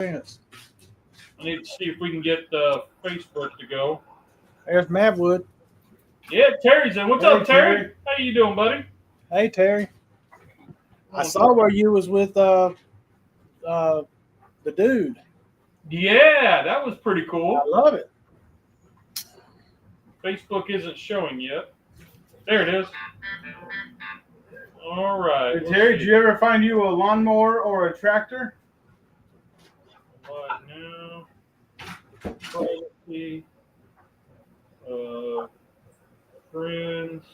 Minutes. I need to see if we can get Facebook to go. There's Mavwood. Yeah, Terry's in. What's Hey, up, Terry? Terry. How you doing, buddy? Hey Terry. I saw where you was with the dude. Yeah, that was pretty I cool. love it. Facebook isn't showing yet. There it is. All right. Hey, Terry, did you ever find you a lawnmower or a tractor? Right now, privacy, friends,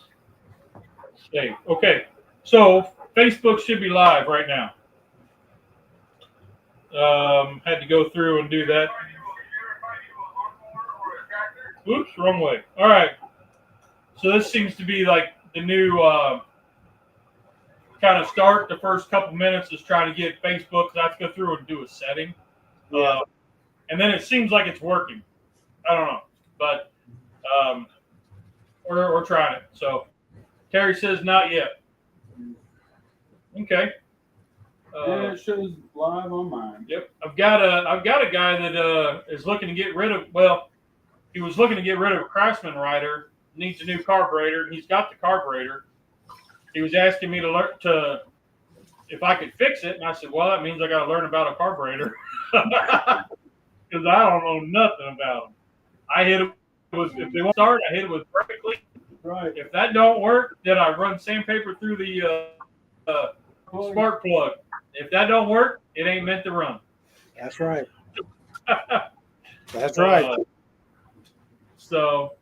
save. Okay, so Facebook should be live right now. Had to go through and do that. Oops, wrong way. All right. So this seems to be like the new kind of start. The first couple minutes is trying to get Facebook. I have to go through and do a setting. Yeah. And then it seems like it's working. I don't know. But we're trying it. So Terry says not yet. Okay. Yeah, it shows live on mine. Yep. I've got a guy that is looking to get rid of. Well, he was looking to get rid of a Craftsman rider. Needs a new carburetor. He's got the carburetor. He was asking me to learn if I could fix it, and I said, "Well, that means I got to learn about a carburetor because I don't know nothing about them." I hit it with if they won't start, I hit it with brake clean. Right. If that don't work, then I run sandpaper through the spark plug. If that don't work, it ain't meant to run. That's right. That's right. So,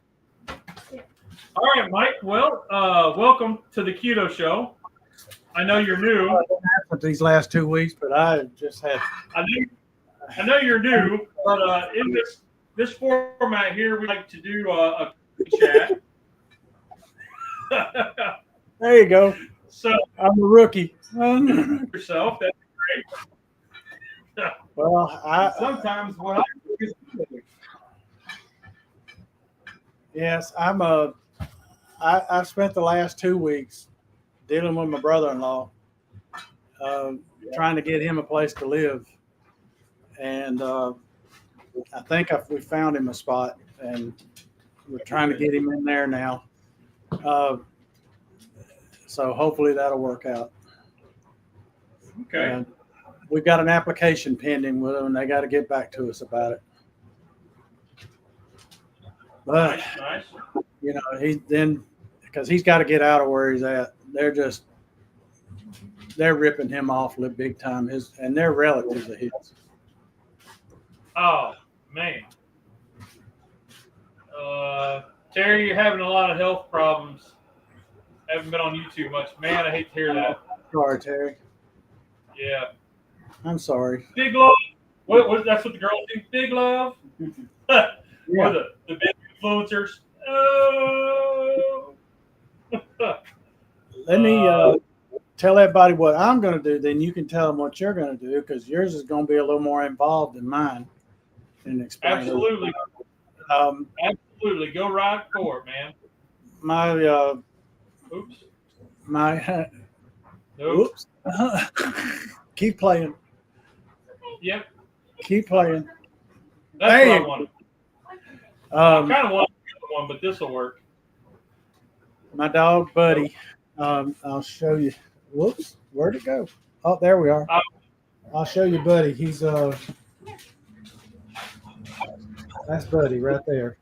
all right, Mike. Well, welcome to the Keto Show. I know you're new. Happened these last 2 weeks, but I just had. I know you're new, but in this format here, we like to do a chat. There you go. So I'm a rookie. yourself, that's great. Well, Sometimes what I do is yes, I've spent the last 2 weeks dealing with my brother-in-law, trying to get him a place to live, and I think we found him a spot, and we're trying to get him in there now. So hopefully that'll work out. Okay. And we've got an application pending with them, and they got to get back to us about it. But Nice. you know, because he's got to get out of where he's at. They're ripping him off big time. And they're relatives of his. Oh man. Terry, you're having a lot of health problems. Haven't been on YouTube much. Man, I hate to hear that. Sorry, Terry. Yeah. I'm sorry. Big love. That's what the girls think. Big love. Yeah. Or the big influencers. Oh. Let me tell everybody what I'm going to do. Then you can tell them what you're going to do, because yours is going to be a little more involved than mine. And explain Absolutely. Absolutely. Go right for it, man. My Oops. my Nope. oops. Keep playing. Yep. Keep playing. That's Hey. what I wanted. I kind of want the other one, but this will work. My dog Buddy. I'll show you. Whoops, where'd it go? Oh, there we are. I'll show you Buddy. He's that's Buddy right there.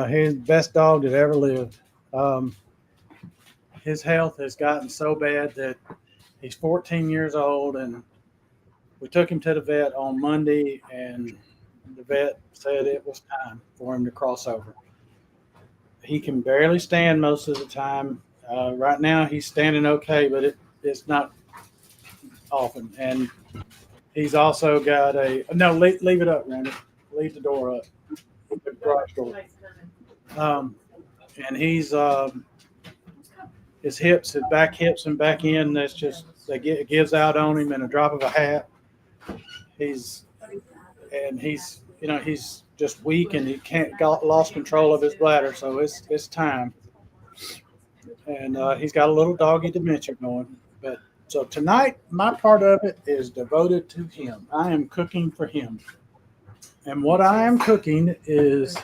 He's the best dog that ever lived. His health has gotten so bad that he's 14 years old, and we took him to the vet on Monday, and the vet said it was time for him to cross over. He can barely stand most of the time. Right now he's standing okay, but it's not often. And he's also got leave it up, Randy. Leave the door up. The garage door. And he's his back hips and back end. It gives out on him in a drop of a hat. He's just weak, and he lost control of his bladder. So it's time. And he's got a little doggy dementia going, but So tonight, my part of it is devoted to him. I am cooking for him. And what I am cooking is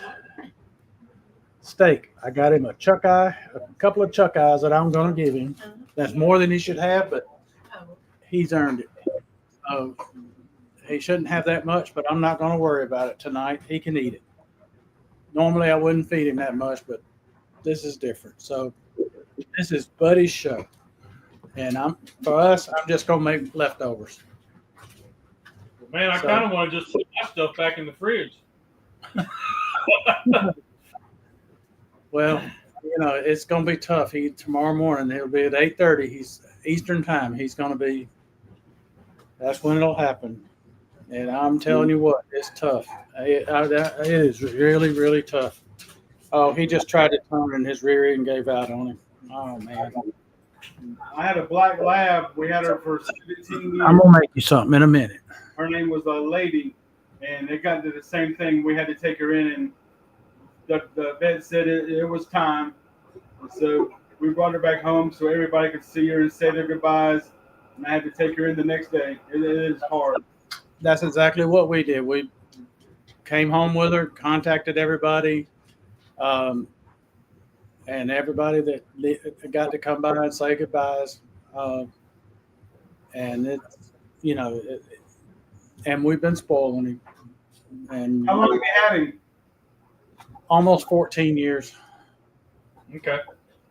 steak. I got him a chuck eye, a couple of chuck eyes that I'm going to give him. That's more than he should have, but he's earned it. He shouldn't have that much, but I'm not going to worry about it tonight. He can eat it. Normally, I wouldn't feed him that much, but this is different. So this is Buddy's show. And for us, I'm just going to make leftovers. Man, I kind of want to just put my stuff back in the fridge. Well, it's going to be tough. Tomorrow morning, he'll be at 8:30. He's Eastern time. He's going to be. That's when it'll happen. And I'm telling you what, it's tough. It is really, really tough. Oh, he just tried to turn and his rear end gave out on him. Oh man. I had a black lab. We had her for 17 years. I'm gonna make you something in a minute. Her name was Lady, and it got to the same thing. We had to take her in, and the vet said it was time. So we brought her back home so everybody could see her and say their goodbyes. And I had to take her in the next day. It is hard. That's exactly what we did. We came home with her, contacted everybody, and everybody that got to come by and say goodbyes. And and we've been spoiling him. And How long have you had him? almost 14 years. Okay.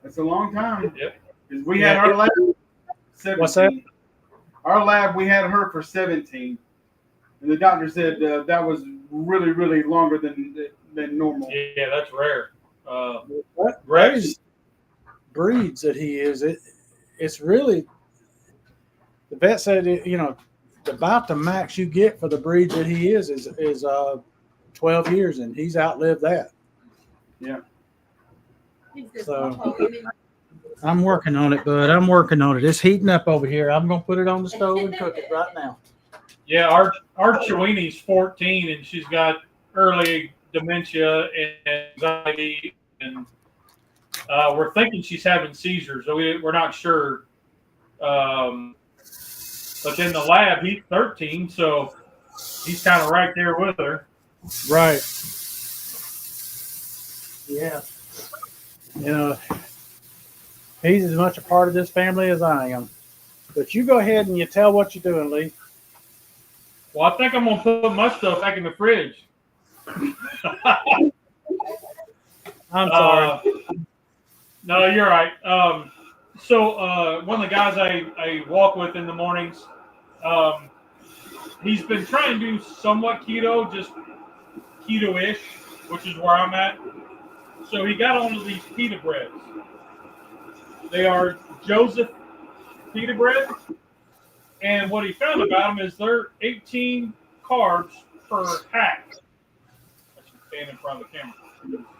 That's a long time. Yep. 'Cause we had our lab 17. What's that? Our lab, we had her for 17. And the doctor said that was really, really longer than normal. Yeah, that's rare. What Rex? breeds that he is, it's really, the vet said, about the max you get for the breeds that he is 12 years, and he's outlived that. Yeah. So I'm working on it, bud. I'm working on it. It's heating up over here. I'm going to put it on the stove and cook it right now. Yeah, our Cheweenie's 14, and she's got early dementia and anxiety, and we're thinking she's having seizures. So we're not sure. But in the lab, he's 13, so he's kind of right there with her. Right. Yeah. He's as much a part of this family as I am. But you go ahead and you tell what you're doing, Lee. Well, I think I'm going to put my stuff back in the fridge. I'm sorry. No, you're right. So one of the guys I walk with in the mornings, he's been trying to do somewhat keto, just keto-ish, which is where I'm at. So he got onto these pita breads. They are Joseph pita bread. And what he found about them is they're 18 carbs per hack. I should stand in front of the camera.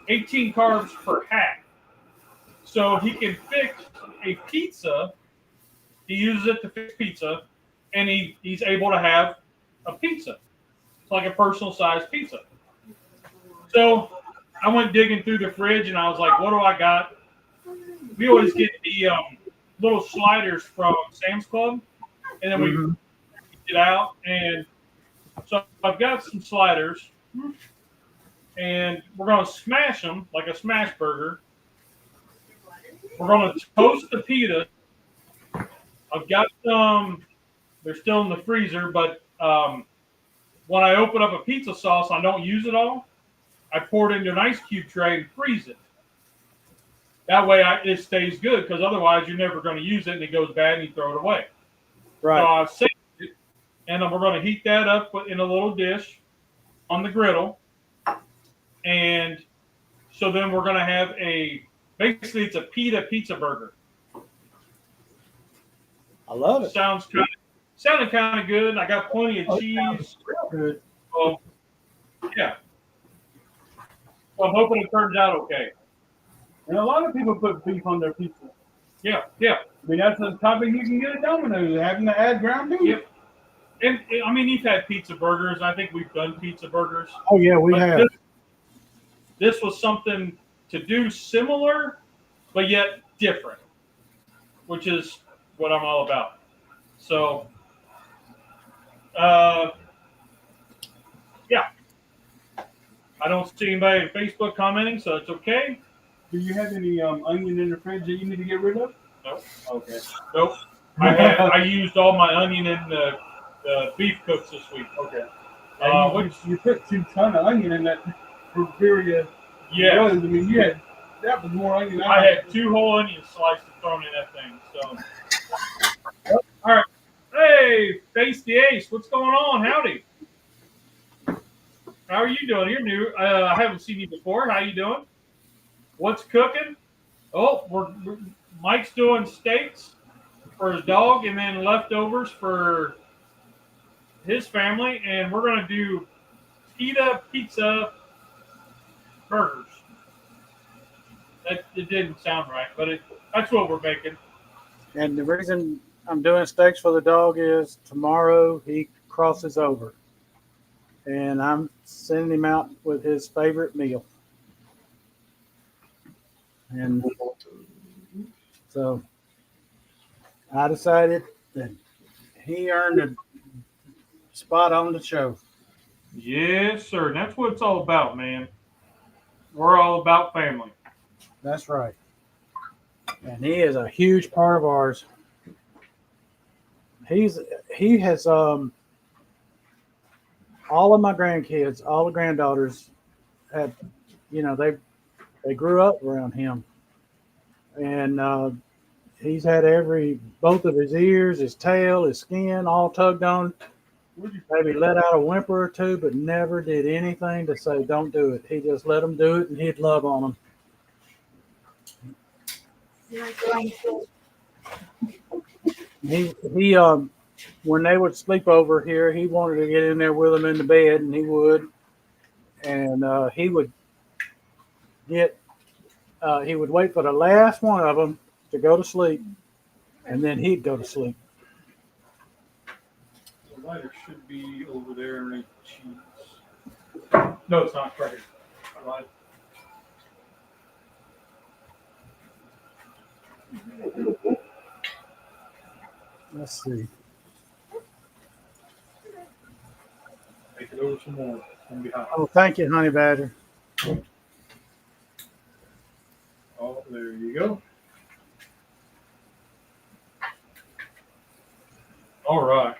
18 carbs per hack. So he can fix a pizza. He uses it to fix pizza, and he's able to have a pizza. It's like a personal sized pizza. So I went digging through the fridge, and I was like, what do I got? We always get the little sliders from Sam's Club, and then we get out. And so I've got some sliders, and we're going to smash them like a smash burger. We're going to toast the pita. I've got some, they're still in the freezer, but when I open up a pizza sauce, I don't use it all. I pour it into an ice cube tray and freeze it. That way it stays good, because otherwise you're never going to use it and it goes bad and you throw it away. Right. So I've saved it, and we're going to heat that up in a little dish on the griddle. And so then we're going to have basically it's a pizza burger. I love it. Sounded kind of good. I got plenty of cheese. Real good. So, yeah. So I'm hoping it turns out okay. And a lot of people put beef on their pizza. Yeah. I mean, that's the topic you can get at Domino's, having to add ground beef. Yep. And I mean, you've had pizza burgers. I think we've done pizza burgers. Oh, yeah, we But have. This was something to do similar, but yet different, which is what I'm all about. So, yeah, I don't see anybody on Facebook commenting, so it's okay. Do you have any onion in the fridge that you need to get rid of? Nope. Okay. Nope. I used all my onion in the beef cooks this week. Okay. You put 2 tons of onion in that Bavaria Yeah, Rose. I mean, that was more onion. I had 2 whole onion slices thrown in that thing. So, all right. Hey, Face the Ace, what's going on? Howdy. How are you doing? You're new. I haven't seen you before. How you doing? What's cooking? Oh, Mike's doing steaks for his dog, and then leftovers for his family, and we're gonna do pizza, burgers. It didn't sound right, but that's what we're making. And the reason I'm doing steaks for the dog is tomorrow he crosses over. And I'm sending him out with his favorite meal. And so I decided that he earned a spot on the show. Yes, sir. That's what it's all about, man. We're all about family. That's right. And he is a huge part of ours. He has all of my grandkids, all the granddaughters had, they grew up around him. And he's had both of his ears, his tail, his skin all tugged on. Maybe let out a whimper or two, but never did anything to say, don't do it. He just let them do it, and he'd love on them. He when they would sleep over here, he wanted to get in there with them in the bed, and he would. And he would wait for the last one of them to go to sleep, and then he'd go to sleep. The lighter should be over there underneath the cheese. No, it's not. Right here. I lied. Let's see. Make it over some more. It's gonna be hot. Oh, thank you, Honey Badger. Oh, there you go. All right.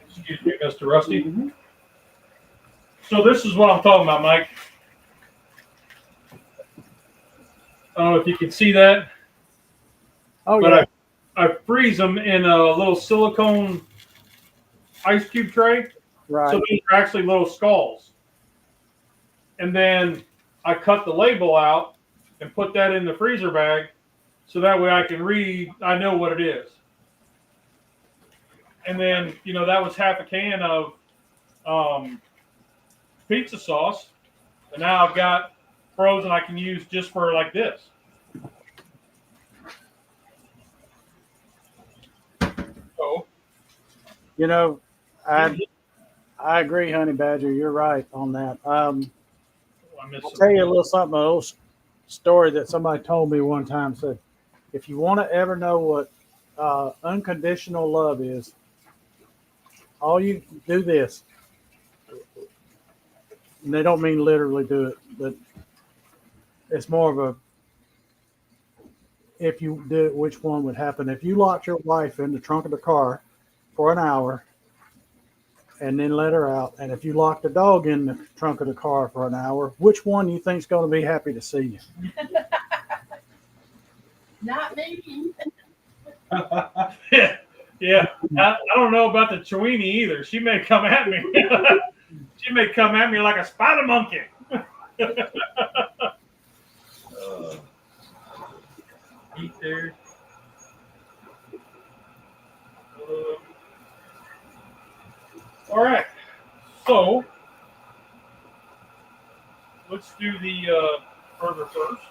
Excuse me, Mr. Rusty. Mm-hmm. So this is what I'm talking about, Mike. I don't know if you can see that, Oh, but yeah. I freeze them in a little silicone ice cube tray. Right. So these are actually little skulls. And then I cut the label out and put that in the freezer bag so that way I can read, I know what it is. And then, that was half a can of pizza sauce. And now I've got frozen I can use just for like this. So, I agree, Honey Badger. You're right on that. I I'll tell you a little story that somebody told me one time. Said, if you want to ever know what unconditional love is, all you do this. And they don't mean literally do it, but it's more of a, if you did it, which one would happen? If you locked your wife in the trunk of the car for an hour and then let her out, and if you locked the dog in the trunk of the car for an hour, which one do you think is going to be happy to see you? Not me. Yeah. I don't know about the Chewini either. She may come at me. She may come at me like a spider monkey. Eat there. All right. So let's do the burger first.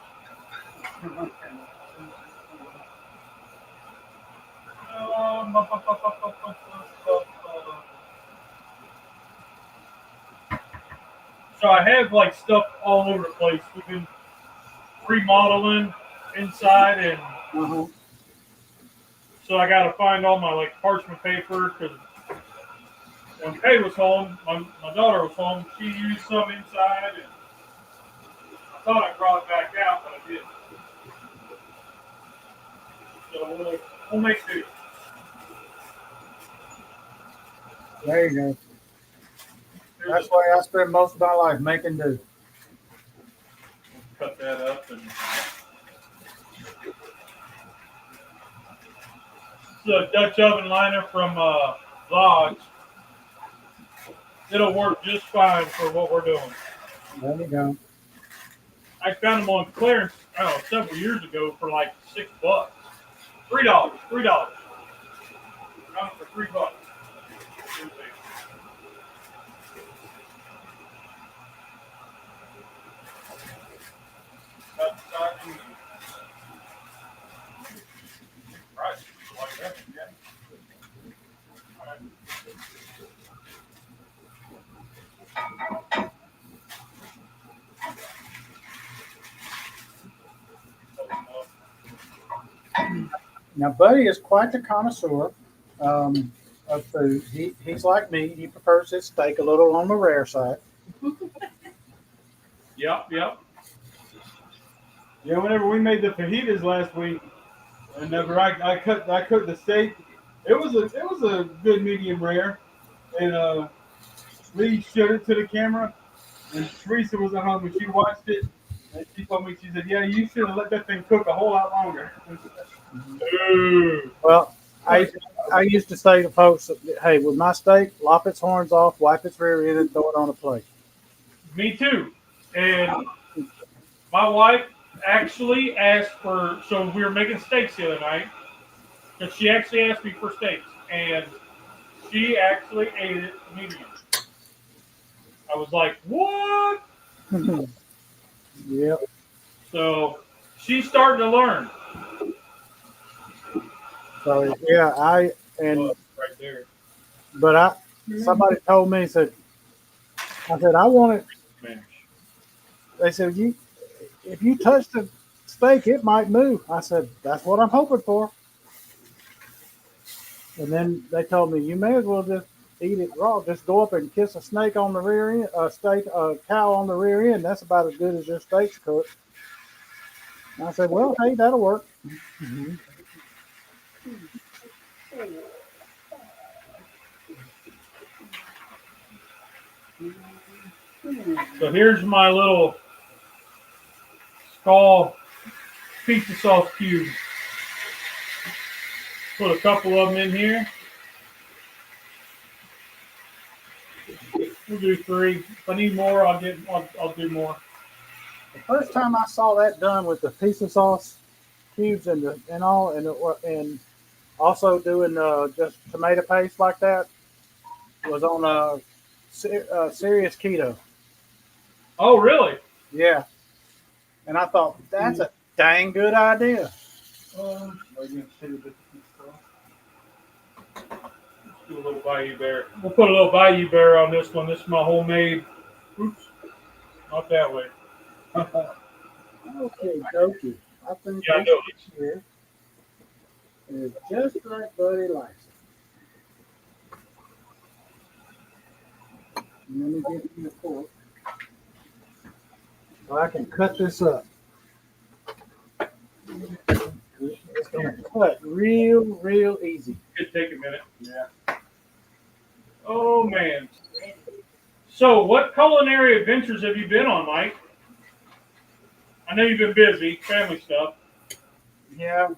So I have like stuff all over the place. We've been remodeling inside, and So I got to find all my like parchment paper because when Kay was home, my daughter was home. She used some inside, and I thought I brought it back out, but I didn't. So we'll make do. There you go. That's why I spend most of my life making do. Cut that up and. The Dutch oven liner from Lodge. It'll work just fine for what we're doing. There you go. I found them on clearance several years ago for like $6. $3. $3. Found them for $3. Right. Like that, yeah. All right. Now, Buddy is quite the connoisseur of food. He's like me. He prefers his steak a little on the rare side. Yep. Yeah, whenever we made the fajitas last week, whenever I cooked the steak, it was a good medium rare, and Lee showed it to the camera, and Teresa was at home and she watched it, and she told me, she said, "Yeah, you should have let that thing cook a whole lot longer." Ooh. Well, I used to say to folks, hey, with my steak, lop its horns off, wipe its rear end, and throw it on a plate. Me too. And my wife actually asked for, so we were making steaks the other night, and she actually asked me for steaks, and she actually ate it medium. I was like, what? Yep. So she's starting to learn. So yeah, Well, right there. but somebody told me, I said, I want it. Man. They said, if you touch the steak, it might move. I said, that's what I'm hoping for. And then they told me, you may as well just eat it raw. Just go up and kiss a snake on the rear end, a cow on the rear end. That's about as good as your steak's cooked. And I said, well, hey, that'll work. Mm-hmm. So here's my little skull pizza sauce cubes. Put a couple of them in here. We'll do 3. If I need more, I'll do more. The first time I saw that done with the pizza sauce cubes and also doing just tomato paste like that was on Serious Keto. Oh, really? Yeah. And I thought, that's a dang good idea. Do a little Bayou Bear. We'll put a little Bayou Bear on this one. This is my homemade. Oops. Not that way. Okay, dokie. I think Yeah, I know. this here is just like Buddy likes it. Let me give you a fork so I can cut this up. It's going to cut real easy. Could take a minute. Yeah. Oh, man. So, what culinary adventures have you been on, Mike? I know you've been busy, family stuff. Yeah,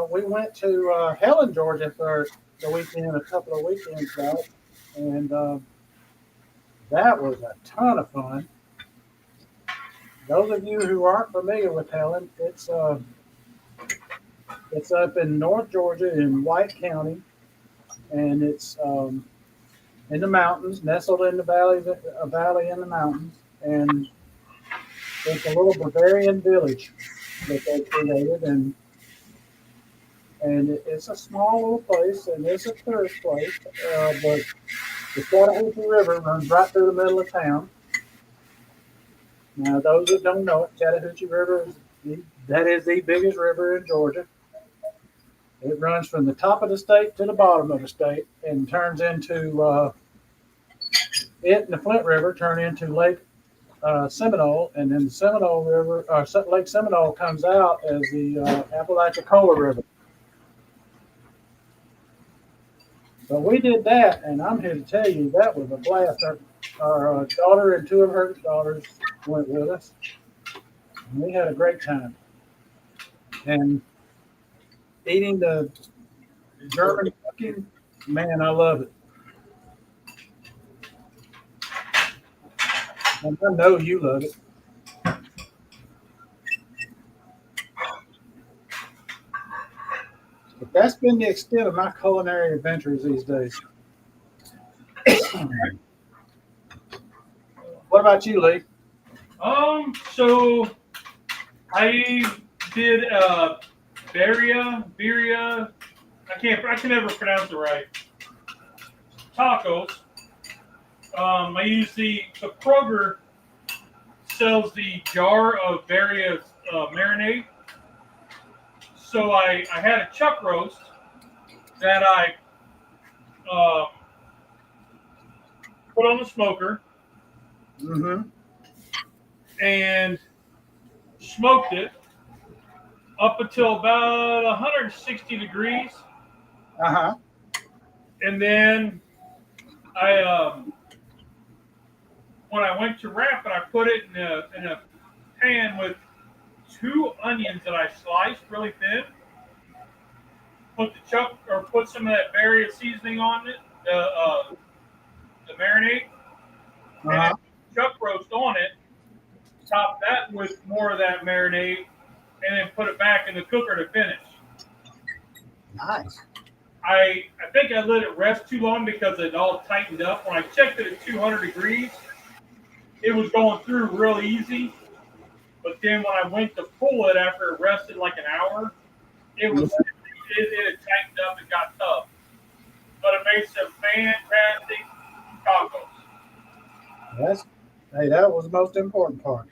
we went to Helen, Georgia for the weekend, a couple of weekends back, and that was a ton of fun. Those of you who aren't familiar with Helen, it's up in North Georgia in White County, and it's in the mountains, nestled in the valley in the mountains, and it's a little Bavarian village that they created, and it's a small little place, and it's a tourist place, but the Chattahoochee River runs right through the middle of town. Now, those that don't know it, Chattahoochee River is the biggest river in Georgia. It runs from the top of the state to the bottom of the state and turns into it and the Flint River turn into Lake Seminole, and then the Seminole River, Lake Seminole comes out as the Apalachicola River. So we did that, and I'm here to tell you that was a blast. Our daughter and two of her daughters went with us, and we had a great time. And eating the German cooking, man, I love it. And I know you love it. But that's been the extent of my culinary adventures these days. What about you, Lee? So I did birria. I can never pronounce it right. Tacos. I use the Kroger sells the jar of various marinade. So I had a chuck roast that I put on the smoker and smoked it up until about 160 degrees. And then when I went to wrap it, I put it in a pan with 2 onions that I sliced really thin. Put some of that berry seasoning on it, the marinade, and chuck roast on it. Top that with more of that marinade, and then put it back in the cooker to finish. Nice. I think I let it rest too long because it all tightened up. When I checked it at 200 degrees, it was going through real easy. But then when I went to pull it after it rested like an hour, it had tightened up and got tough. But it made some fantastic tacos. That was the most important part.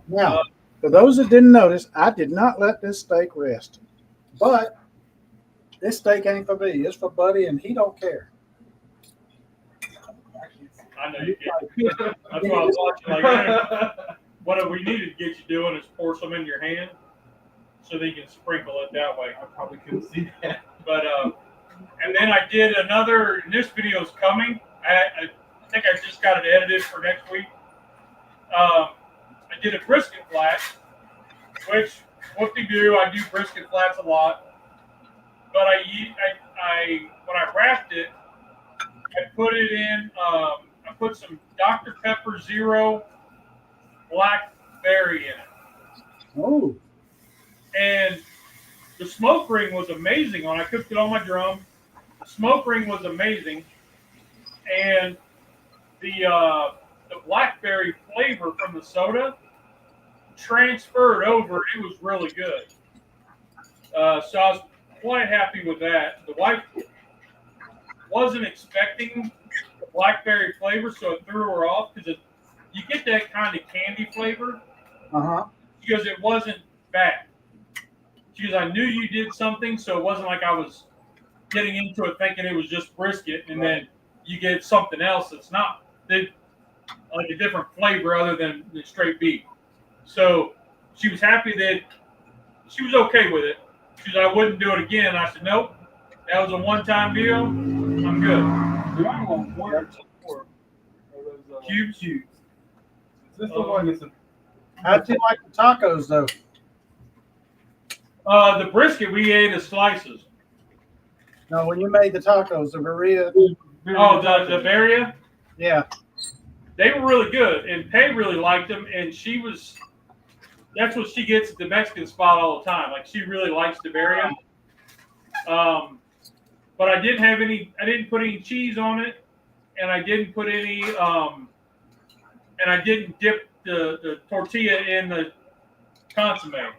Now, for those that didn't notice, I did not let this steak rest. But this steak ain't for me. It's for Buddy, and he don't care. I know you get. That's why I was watching. Like, what we needed to get you doing is pour some in your hand, so that you can sprinkle it that way. I probably couldn't see that. But and then I did another. And this video is coming. I think I just got it edited for next week. I did a brisket flat, which whoop-de-doo, I do brisket flats a lot. But when I wrapped it, I put it in. I put some Dr. Pepper Zero blackberry in it. Oh. And the smoke ring was amazing when I cooked it on my drum. The smoke ring was amazing, and the blackberry flavor from the soda transferred over. It was really good. So I was quite happy with that. The wife wasn't expecting the blackberry flavor, so it threw her off because you get that kind of candy flavor. Because it wasn't bad. Because I knew you did something, so it wasn't like I was getting into it thinking it was just brisket, and then you get something else that's not like a different flavor other than the straight beef. So she was happy that she was okay with it. She said, I wouldn't do it again. I said, nope, that was a one-time deal. I'm good. Do I want 1 or 2 or those Cubes? Is this the one that's How'd you like the tacos, though? The brisket we ate as slices. No, when you made the tacos, the burrito. Oh, the Varia? Yeah. They were really good, and Pei really liked them, and that's what she gets at the Mexican spot all the time. Like, she really likes the Varia. But I didn't put any cheese on it, and I didn't put any, and I didn't dip the tortilla in the consomme.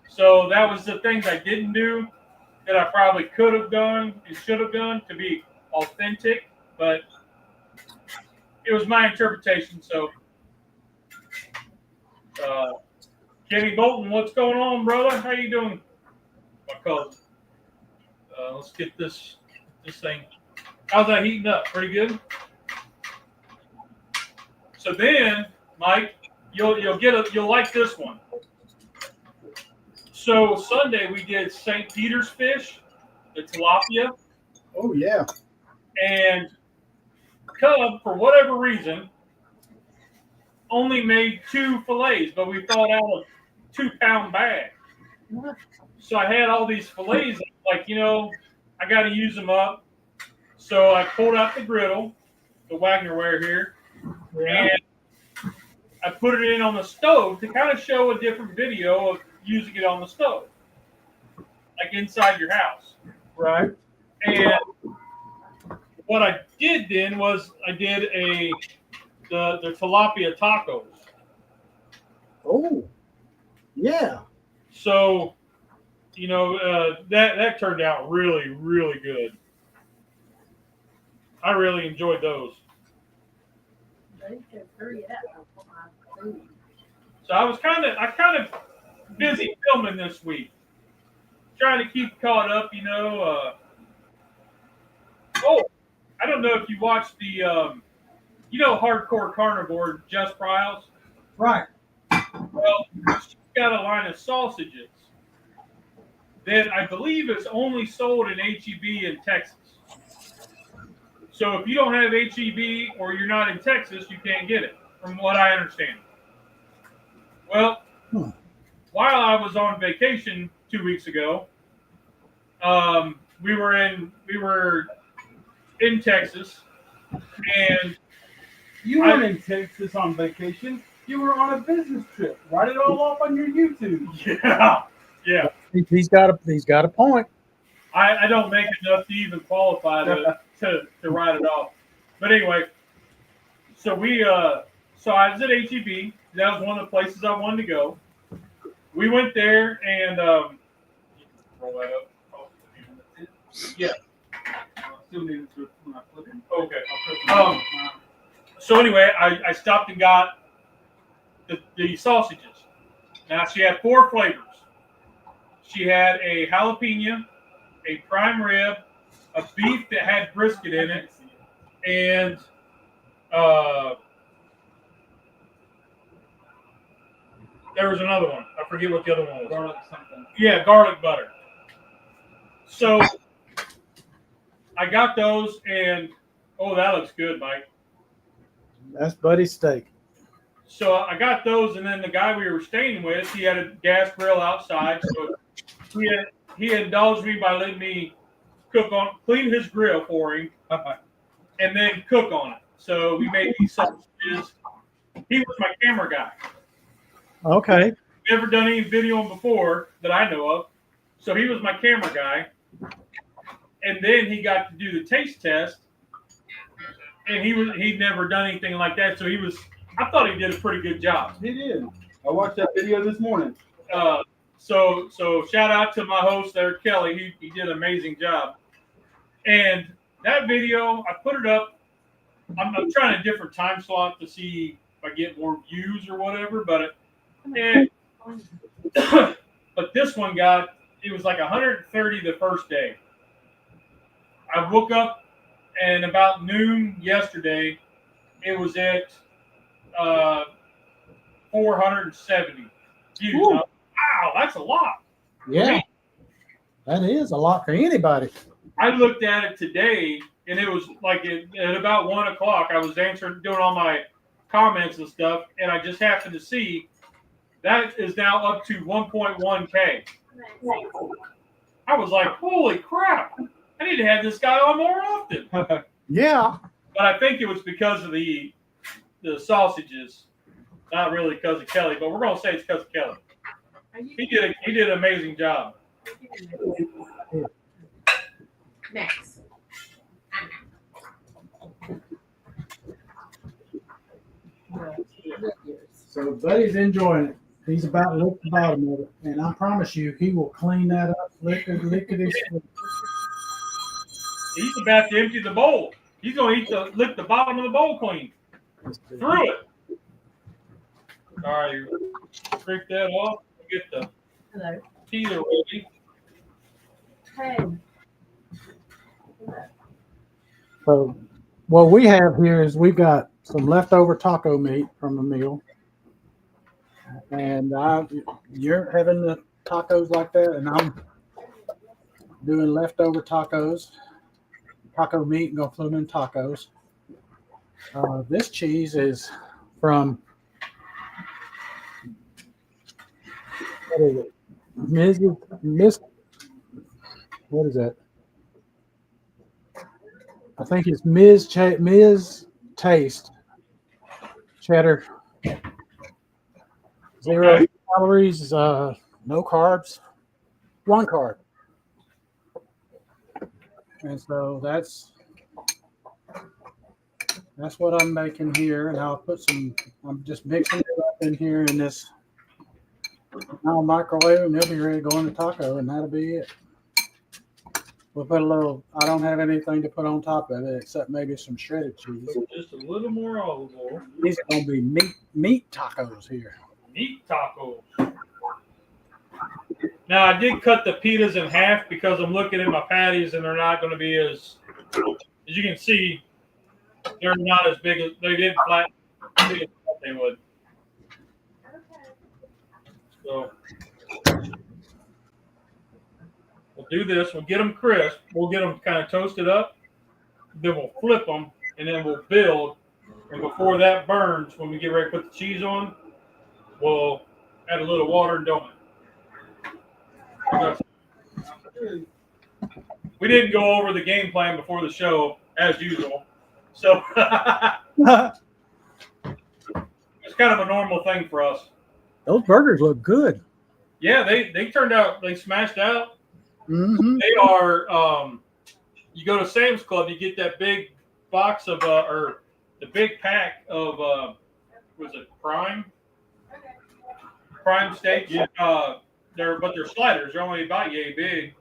So that was the things I didn't do that I probably could have done and should have done to be authentic, but it was my interpretation. So, Kenny Bolton, what's going on, brother? How you doing? my cousin. Let's get this thing. How's that heating up? Pretty good. So then, Mike, you'll like this one. So Sunday we did St. Peter's fish, the tilapia, Oh yeah. and Cub, for whatever reason, only made 2 fillets, but we thought out a 2-pound bag. So I had all these fillets, like, I got to use them up. So I pulled out the griddle, the Wagnerware here, Yeah. and I put it in on the stove to kind of show a different video of using it on the stove, like inside your house. Right. And what I did then was I did the tilapia tacos. Oh. Yeah. So, that turned out really, really good. I really enjoyed those. So I kind of busy filming this week, trying to keep caught up. Oh, I don't know if you watched the, Hardcore Carnivore, Just Pryles. Right. Well, she's got a line of sausages that I believe is only sold in HEB in Texas. So if you don't have HEB or you're not in Texas, you can't get it, from what I understand. Well, while I was on vacation 2 weeks ago, we were in Texas, and You weren't in Texas on vacation. You were on a business trip. Write it all off on your YouTube. yeah, He's got a point. I don't make enough to even qualify to write it off. But anyway, so I was at HEB. That was one of the places I wanted to go. We went there and roll that up. Yeah. Still need it to when I flip it. Okay. So anyway, I stopped and got the sausages. Now she had 4 flavors. She had a jalapeno, a prime rib, a beef that had brisket in it, and there was another one. I forget what the other one was. Garlic something. Yeah, garlic butter. So I got those, and that looks good, Mike. That's Buddy's steak. So I got those, and then the guy we were staying with, he had a gas grill outside, so he indulged me by letting me clean his grill for him, and then cook on it. So we made these sausages. He was my camera guy. Okay. Never done any videoing before that I know of, so he was my camera guy. And then he got to do the taste test, and he'd never done anything like that, so I thought he did a pretty good job. He did. I watched that video this morning. So shout out to my host there, Kelly. He did an amazing job. And that video, I put it up. I'm trying a different time slot to see if I get more views or whatever, but this one it was like 130 the first day. I woke up, and about noon yesterday, it was at 470 views. Wow, that's a lot. Yeah. That is a lot for anybody. I looked at it today, and it was like at about 1 o'clock. I was doing all my comments and stuff, and I just happened to see that is now up to 1.1K. I was like, holy crap. I need to have this guy on more often. Yeah. But I think it was because of the sausages, not really because of Kelly, but we're going to say it's because of Kelly. He did an amazing job. Next. So Buddy's enjoying it. He's about to lick the bottom of it. And I promise you, he will clean that up, lick it. He's about to empty the bowl. He's going to lick the bottom of the bowl clean. Through it. All right, break that off. Get the Hello. peeler ready. Okay. So what we have here is we've got some leftover taco meat from the meal. And you're having the tacos like that, and I'm doing leftover tacos, taco meat, and gonna put them in tacos. This cheese is from what is it? Miss, what is that? I think it's Ms. Taste cheddar. 0 Okay. calories, no carbs, 1 carb. And so that's what I'm making here, and I'll put some. I'm just mixing it up in here in this. I'll microwave, and they'll be ready to go in the taco, and that'll be it. We'll put a little. I don't have anything to put on top of it except maybe some shredded cheese. Just a little more olive oil. These are gonna be meat tacos here. Meat tacos. Now I did cut the pitas in half because I'm looking at my patties and they're not going to be as you can see, they're not as big as they didn't flat big as I thought they would. So we'll do this. We'll get them crisp. We'll get them kind of toasted up. Then we'll flip them and then we'll build. And before that burns, when we get ready to put the cheese on, we'll add a little water and dome it. We didn't go over the game plan before the show, as usual. So it's kind of a normal thing for us. Those burgers look good. Yeah, they turned out, they smashed out. Mm-hmm. They are, you go to Sam's Club, you get that big box of, or the big pack of, was it Prime steaks? Yeah. They're sliders. They're only about yay big.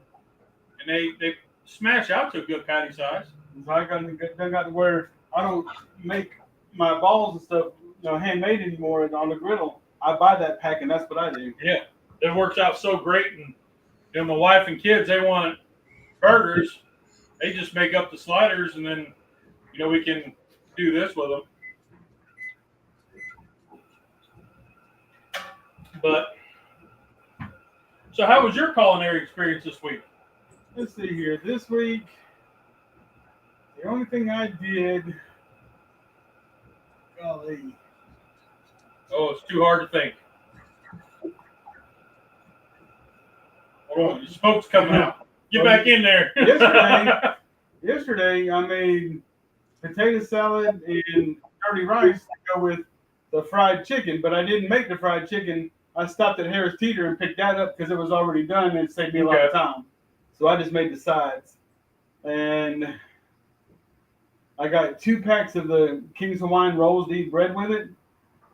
And they smash out to a good patty size. So I got to where I don't make my balls and stuff, handmade anymore on the griddle. I buy that pack, and that's what I do. Yeah, it works out so great. And my wife and kids, they want burgers. They just make up the sliders, and then we can do this with them. But so, how was your culinary experience this week? Let's see here. This week, the only thing I did, golly, Oh, it's too hard to think. Hold on, your smoke's coming out. Get back in there. Yesterday I made potato salad and dirty rice to go with the fried chicken, but I didn't make the fried chicken. I stopped at Harris Teeter and picked that up because it was already done and it saved me a lot of time. So I just made the sides. And I got 2 packs of the King's Hawaiian rolls to eat bread with it.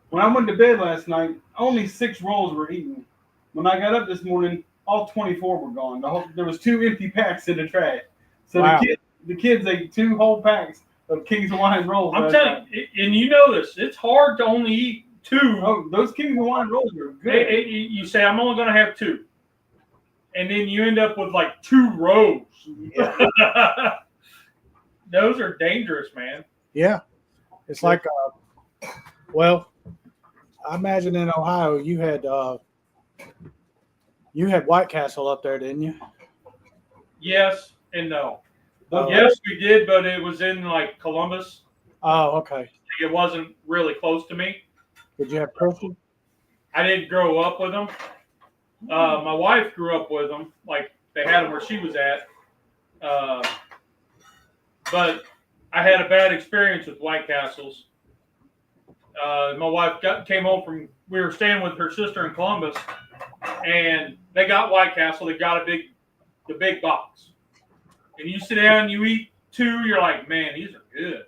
When I went to bed last night, only 6 rolls were eaten. When I got up this morning, all 24 were gone. There was 2 empty packs in the trash. So wow. the kids ate 2 whole packs of King's Hawaiian rolls. I'm telling you, and you know this, it's hard to only eat 2. Oh, those King's Hawaiian rolls are good. You say, I'm only going to have 2. And then you end up with like 2 rows. Yeah. Those are dangerous, man. Yeah. It's like, well, I imagine in Ohio you had White Castle up there, didn't you? Yes and no. Oh. Yes, we did, but it was in like Columbus. Oh, okay. It wasn't really close to me. Did you have Crystal? I didn't grow up with them. My wife grew up with them. Like they had them where she was at. But I had a bad experience with White Castles. My wife came home we were staying with her sister in Columbus, and they got White Castle. They got the big box. And you sit down, you eat 2, you're like, man, these are good.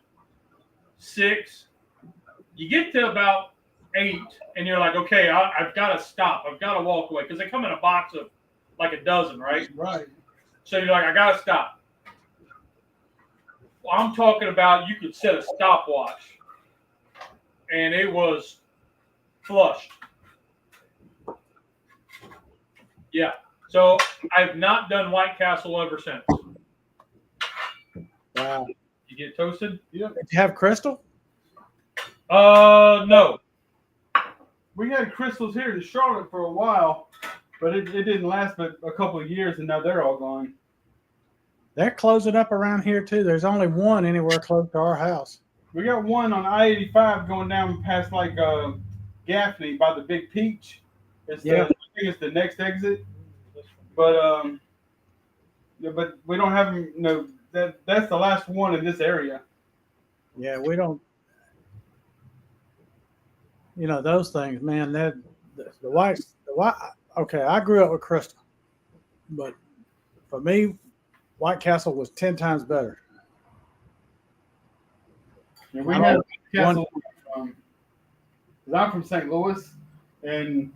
6, you get to about 8, and you're like, okay, I've got to stop. I've got to walk away because they come in a box of like a dozen, right? Right. So you're like, I got to stop. Well, I'm talking about you could set a stopwatch, and it was flushed. Yeah. So I've not done White Castle ever since. Wow. You get toasted? Yep. Did you have Crystal? No. We had crystals here in Charlotte for a while, but it didn't last but a couple of years, and now they're all gone. They're closing up around here too. There's only one anywhere close to our house. We got one on I-85 going down past like Gaffney by the Big Peach. It's Yeah. I think it's the next exit. But yeah, but we don't have them. No, that's the last one in this area. Yeah, we don't. You know those things, man. That the white. Okay, I grew up with Crystal, but for me, White Castle was 10 times better. And we I had don't- Castle. 'Cause I'm from St. Louis, and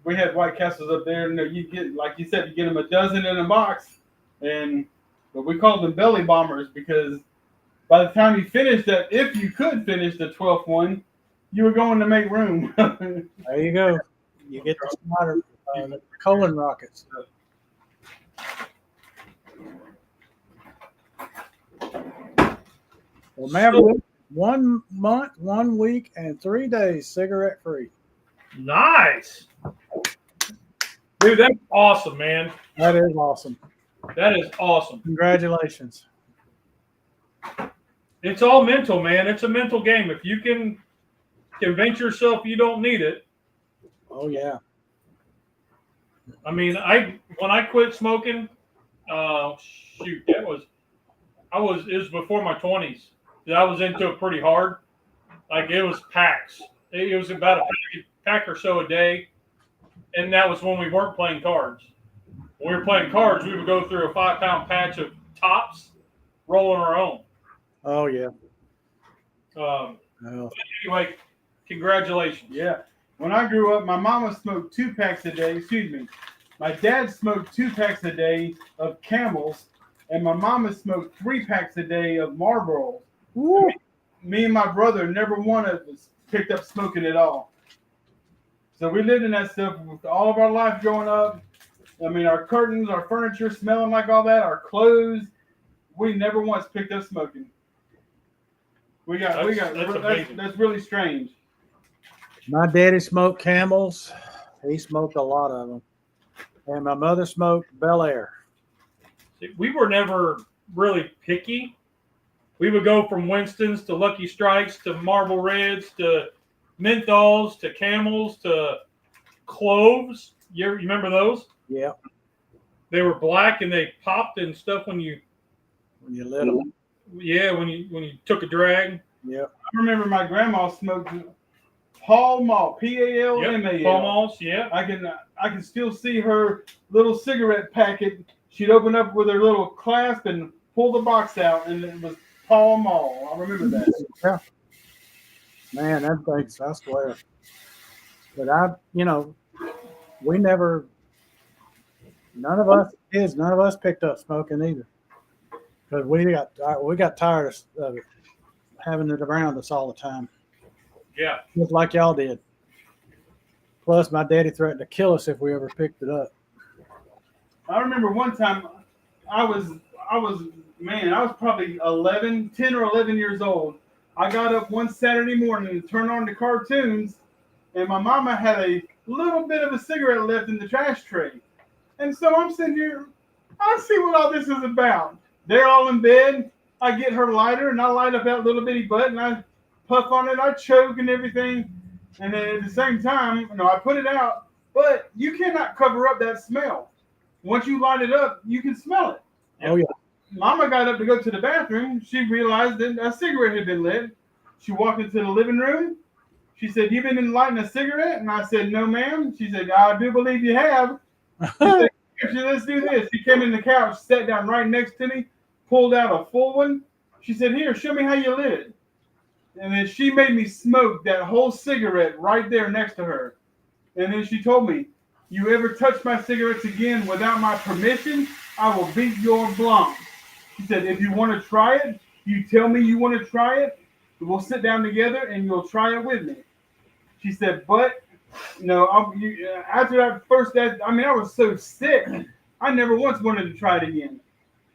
we had White Castles up there. And you get, like you said, you get them a dozen in a box, but we called them belly bombers because by the time you finished that, if you could finish the 12th one, you were going to make room. There you go. You get the smarter the colon rockets. Well, Maverick, 1 month, 1 week, and 3 days cigarette free. Nice. Dude, that's awesome, man. That is awesome. That is awesome. Congratulations. It's all mental, man. It's a mental game. If you can convince yourself you don't need it. Oh yeah. I mean, when I quit smoking, shoot, it was before my 20s. I was into it pretty hard. Like it was packs. It was about a pack or so a day. And that was when we weren't playing cards. When we were playing cards, we would go through a 5-pound patch of tops, rolling our own. Oh yeah. Um, Oh. Anyway, congratulations. Yeah. When I grew up, my mama smoked 2 packs a day. Excuse me. My dad smoked 2 packs a day of Camels, and my mama smoked 3 packs a day of Marlboros. Woo. Me and my brother, never one of us picked up smoking at all. So we lived in that stuff with all of our life growing up. I mean, our curtains, our furniture smelling like all that, our clothes. We never once picked up smoking. That's really strange. My daddy smoked Camels. He smoked a lot of them. And my mother smoked Bel Air. We were never really picky. We would go from Winston's to Lucky Strikes to Marble Reds to menthols to Camels to Cloves. You remember those? Yeah. They were black and they popped and stuff when you When you lit them. when you took a drag. Yeah. I remember my grandma smoked Pall Mall, P-A-L-M-A-L. Pall Malls, yeah. I can still see her little cigarette packet. She'd open up with her little clasp and pull the box out, and it was Pall Mall. I remember that. Yeah. Man, that thing's, I swear. But we never, none of us picked up smoking either. Because we got tired of it, having it around us all the time. Yeah. Just like y'all did. Plus, my daddy threatened to kill us if we ever picked it up. I remember one time I was probably 10 or 11 years old. I got up one Saturday morning to turn on the cartoons, and my mama had a little bit of a cigarette left in the trash tray. And so I'm sitting here, I see what all this is about. They're all in bed. I get her lighter, and I light up that little bitty butt, and I puff on it. I choke and everything. And then at the same time, I put it out. But you cannot cover up that smell. Once you light it up, you can smell it. Oh, yeah. Mama got up to go to the bathroom. She realized that a cigarette had been lit. She walked into the living room. She said, "You've been lighting a cigarette?" And I said, "No, ma'am." She said, "I do believe you have." She said, "Let's do this." She came in the couch, sat down right next to me, pulled out a full one. She said, "Here, show me how you lit it." And then she made me smoke that whole cigarette right there next to her. And then she told me, "You ever touch my cigarettes again without my permission, I will beat your blanc." She said, "If you want to try it, you tell me you want to try it. We'll sit down together and you'll try it with me." She said, "But After that first, I was so sick. I never once wanted to try it again.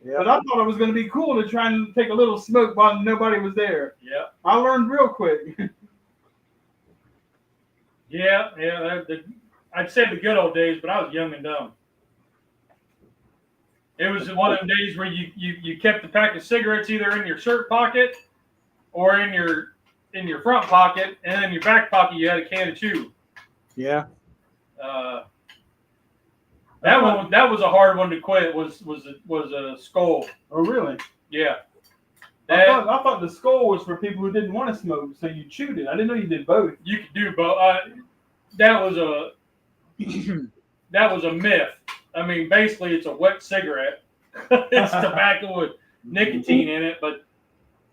Yeah. But I thought it was going to be cool to try and take a little smoke while nobody was there. Yeah. I learned real quick. Yeah. I'd say the good old days, but I was young and dumb. It was one of them days where you kept a pack of cigarettes either in your shirt pocket or in your front pocket, and in your back pocket you had a can of chew. Yeah. That was a hard one to quit. Was a skull. Oh, really? Yeah. I thought the skull was for people who didn't want to smoke, so you chewed it. I didn't know you did both. You could do both. That was a myth. I mean, basically, it's a wet cigarette. It's tobacco with nicotine in it, but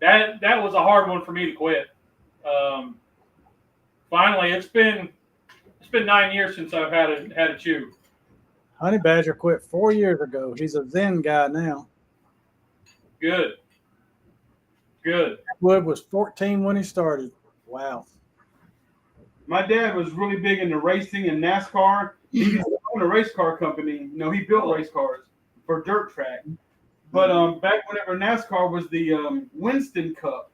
that was a hard one for me to quit. Finally, it's been 9 years since I've had a chew. Honey Badger quit 4 years ago. He's a Zen guy now. Good. Wood was 14 when he started. Wow. My dad was really big into racing and NASCAR. He used to own a race car company. He built race cars for dirt track. But back whenever NASCAR was the Winston Cup,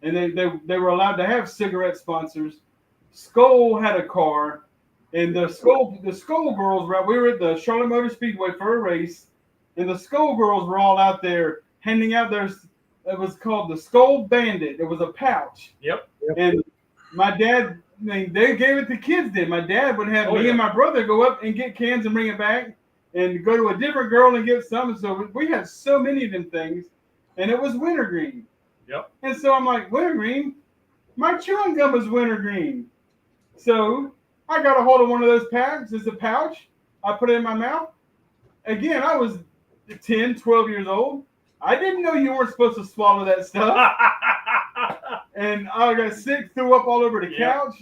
and they were allowed to have cigarette sponsors, Skoal had a car, and the Skoal girls, right? We were at the Charlotte Motor Speedway for a race, and the Skoal girls were all out there handing out their. It was called the Skoal Bandit. It was a pouch. Yep. And my dad, they gave it to kids then. My dad would have me and my brother go up and get cans and bring it back and go to a different girl and get some. So we had so many of them things, and it was wintergreen. Yep. And so I'm like, wintergreen? My chewing gum is wintergreen. So I got a hold of one of those packs. It's a pouch. I put it in my mouth. Again, I was 10, 12 years old. I didn't know you weren't supposed to swallow that stuff. And I got sick, threw up all over the couch.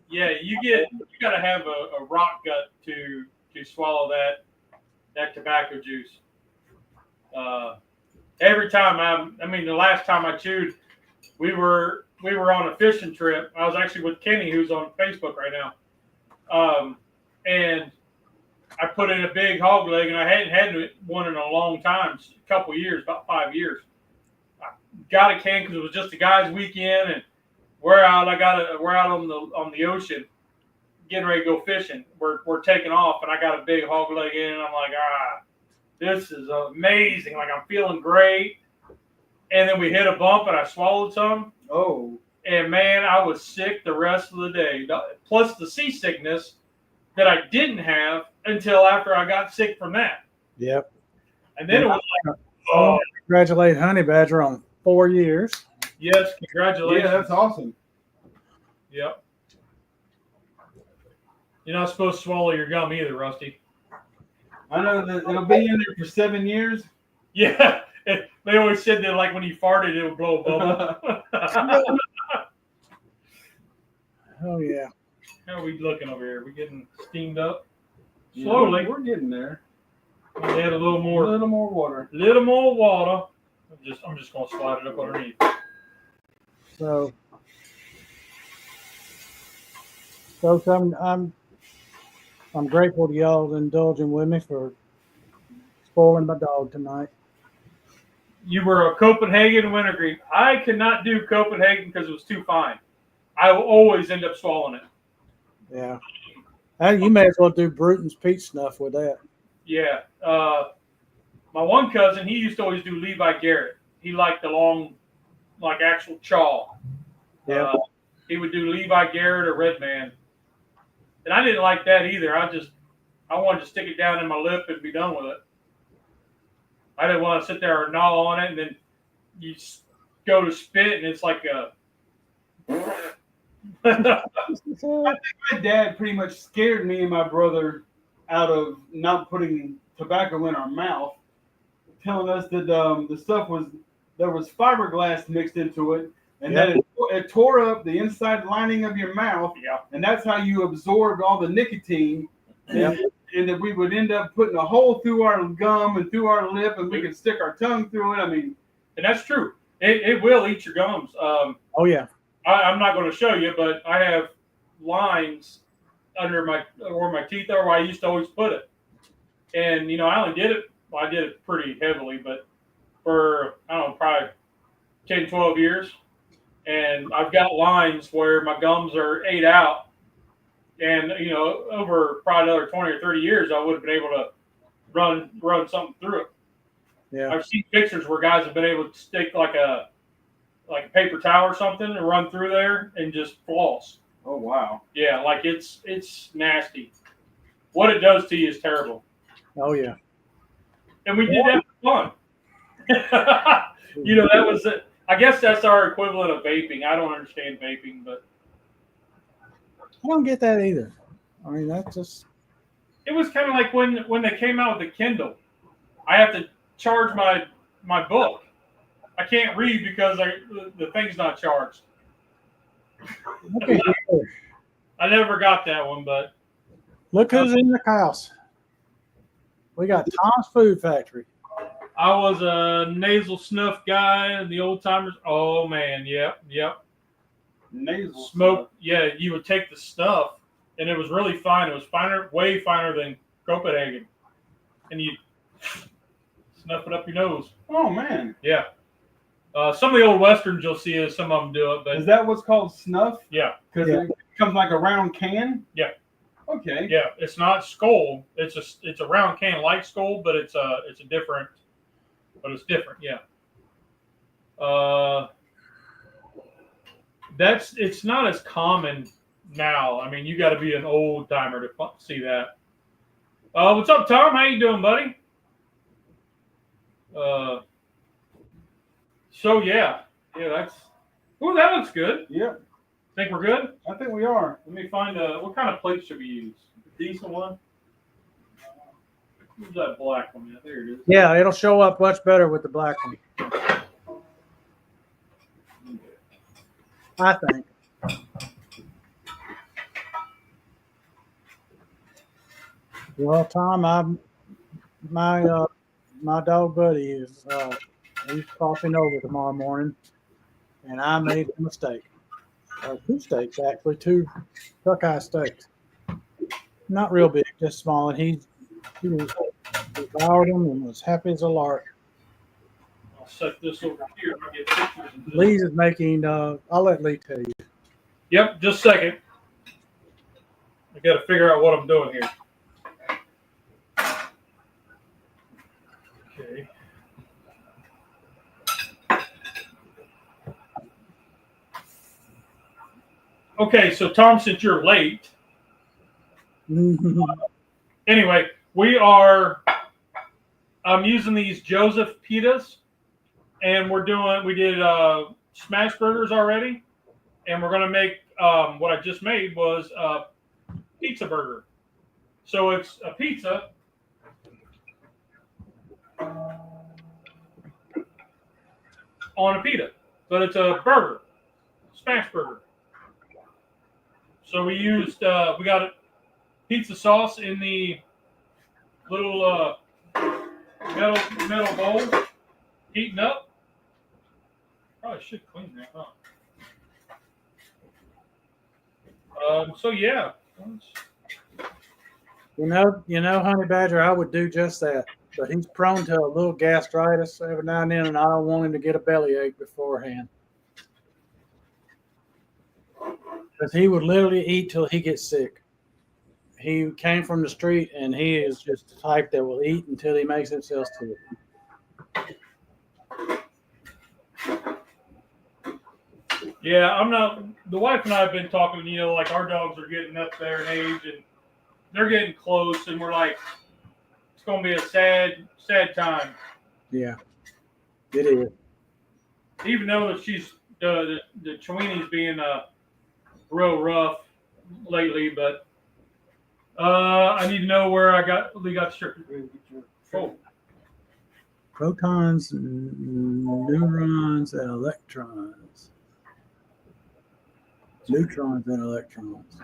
Yeah, you got to have a rock gut to swallow that tobacco juice. Every time the last time I chewed, we were on a fishing trip. I was actually with Kenny, who's on Facebook right now. And I put in a big hog leg, and I hadn't had one in a long time, a couple years, about 5 years. I got a can because it was just a guys' weekend, and we're out on the ocean, getting ready to go fishing. We're taking off, and I got a big hog leg in, and I'm like, this is amazing. Like, I'm feeling great. And then we hit a bump, and I swallowed some. Oh. And man, I was sick the rest of the day. Plus the seasickness that I didn't have until after I got sick from that. Yep. And then it was like, congratulate Honey Badger on 4 years. Yes, congratulations. Yeah, that's awesome. Yep. You're not supposed to swallow your gum either, Rusty. I know that it'll be in there for 7 years. Yeah. They always said that, like, when you farted, it would blow a bubble. Oh, yeah. How are we looking over here? We getting steamed up? Slowly. We're getting there. Add a little more water. Little more water. I'm just gonna slide it up underneath. So I'm grateful to y'all indulging with me for spoiling my dog tonight. You were a Copenhagen wintergreen. I could not do Copenhagen because it was too fine. I will always end up swallowing it. Yeah. You may as well do Bruton's peach snuff with that. Yeah. My one cousin, he used to always do Levi Garrett. He liked the long, like actual chaw. Yeah. He would do Levi Garrett or Red Man. And I didn't like that either. I wanted to stick it down in my lip and be done with it. I didn't want to sit there and gnaw on it, and then you go to spit, and it's like a. I think my dad pretty much scared me and my brother out of not putting tobacco in our mouth, telling us that the stuff there was fiberglass mixed into it, and that it tore up the inside lining of your mouth, and that's how you absorbed all the nicotine. And that we would end up putting a hole through our gum and through our lip, and we could stick our tongue through it. I mean, and that's true. It will eat your gums. Oh yeah. I'm not going to show you, but I have lines under where my teeth are, where I used to always put it. And I only did it. Well, I did it pretty heavily, but for I don't know, probably 10, 12 years, and I've got lines where my gums are ate out, and over probably another 20 or 30 years, I would have been able to run something through it. Yeah. I've seen pictures where guys have been able to stick like a paper towel or something and run through there and just floss. Oh wow. Yeah, like it's nasty. What it does to you is terrible. Oh yeah. And we did that for fun. That was it. I guess that's our equivalent of vaping. I don't understand vaping, but I don't get that either. I mean, that's just. it was kind of like when they came out with the Kindle. I have to charge my book. I can't read because the thing's not charged. Okay. I never got that one, but Look who's in the house. We got Tom's Food Factory. I was a nasal snuff guy and the old timers. Oh man, yep. Nasal Smoke. Yeah, you would take the stuff, and it was really fine. It was finer, way finer than Copenhagen, and you snuff it up your nose. Oh man. Yeah. Some of the old westerns you'll see some of them do it, but Is that what's called snuff? yeah, Because Yeah. it comes like a round can? Yeah. Okay. yeah, it's not Skoal. It's a round can like Skoal, but it's a different, but it's different. Yeah. It's not as common now. I mean, you got to be an old timer to see that. What's up, Tom? How you doing, buddy? So yeah, that's. Oh, that looks good. Yep. Think we're good? I think we are. Let me find what kind of plate should we use? A decent one. Where's that black one? Yeah, there it is. Yeah, it'll show up much better with the black one. I think. Well, Tom, my dog Buddy is he's crossing over tomorrow morning, and I made a mistake. 2 steaks actually, 2 Buckeye steaks. Not real big, just small, and he devoured them and was happy as a lark. I'll set this over here. I'll get pictures of this. Lee's is making. I'll let Lee tell you. Yep, just a second. I got to figure out what I'm doing here. Okay. Okay, so Tom, since you're late, anyway, I'm using these Joseph pitas, and we did smash burgers already, and we're gonna make what I just made was a pizza burger. So it's a pizza on a pita, but it's a burger, smash burger. So we got pizza sauce in the little metal bowl, heating up. Probably should clean that, huh? So yeah. You know, Honey Badger, I would do just that, but he's prone to a little gastritis every now and then, and I don't want him to get a bellyache beforehand. Because he would literally eat till he gets sick. He came from the street, and he is just the type that will eat until he makes himself sick. Yeah, I'm not. The wife and I have been talking. Like our dogs are getting up there in age, and they're getting close, and we're like, it's going to be a sad, sad time. Yeah, it is. Even though she's the Cheweenie's being real rough lately, but I need to know where we got the shirt. Oh. Protons, neurons, and electrons. Neutrons and electrons.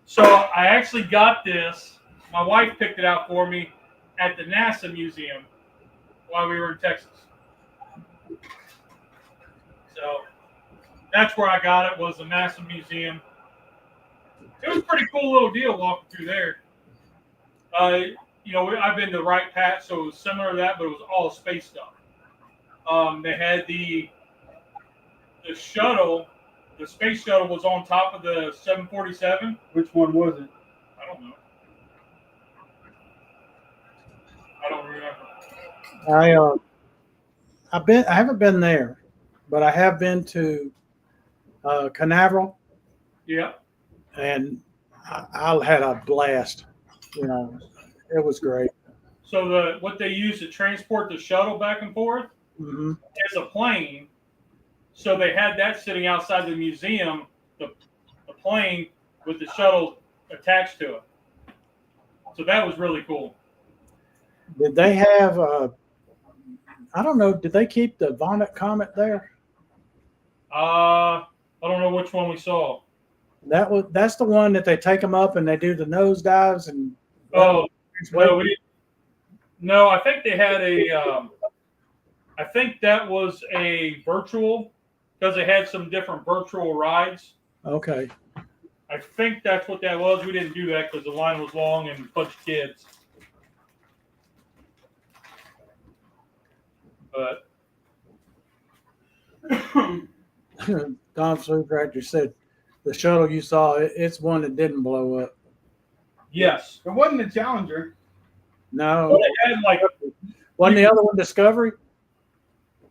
So I actually got this. My wife picked it out for me at the NASA museum while we were in Texas. So that's where I got it, was the NASA museum. It was a pretty cool little deal walking through there. I've been to Wright Pat, so it was similar to that, but it was all space stuff. They had the shuttle. The space shuttle was on top of the 747. Which one was it? I don't know. I don't remember. I haven't been there, but I have been to Canaveral, Yeah. and I had a blast. You know, it was great. So what they used to transport the shuttle back and forth Hmm. is a plane. So they had that sitting outside the museum, the plane with the shuttle attached to it. So that was really cool. Did they have? I don't know. Did they keep the Vomit Comet there? I don't know which one we saw. That's the one that they take them up and they do the nose dives and. Oh, no, I think they had I think that was a virtual because they had some different virtual rides. Okay. I think that's what that was. We didn't do that because the line was long and a bunch of kids. But Don Flutractor said the shuttle you saw, it's one that didn't blow up. yes, It wasn't a Challenger. No. they had like Wasn't the other one Discovery?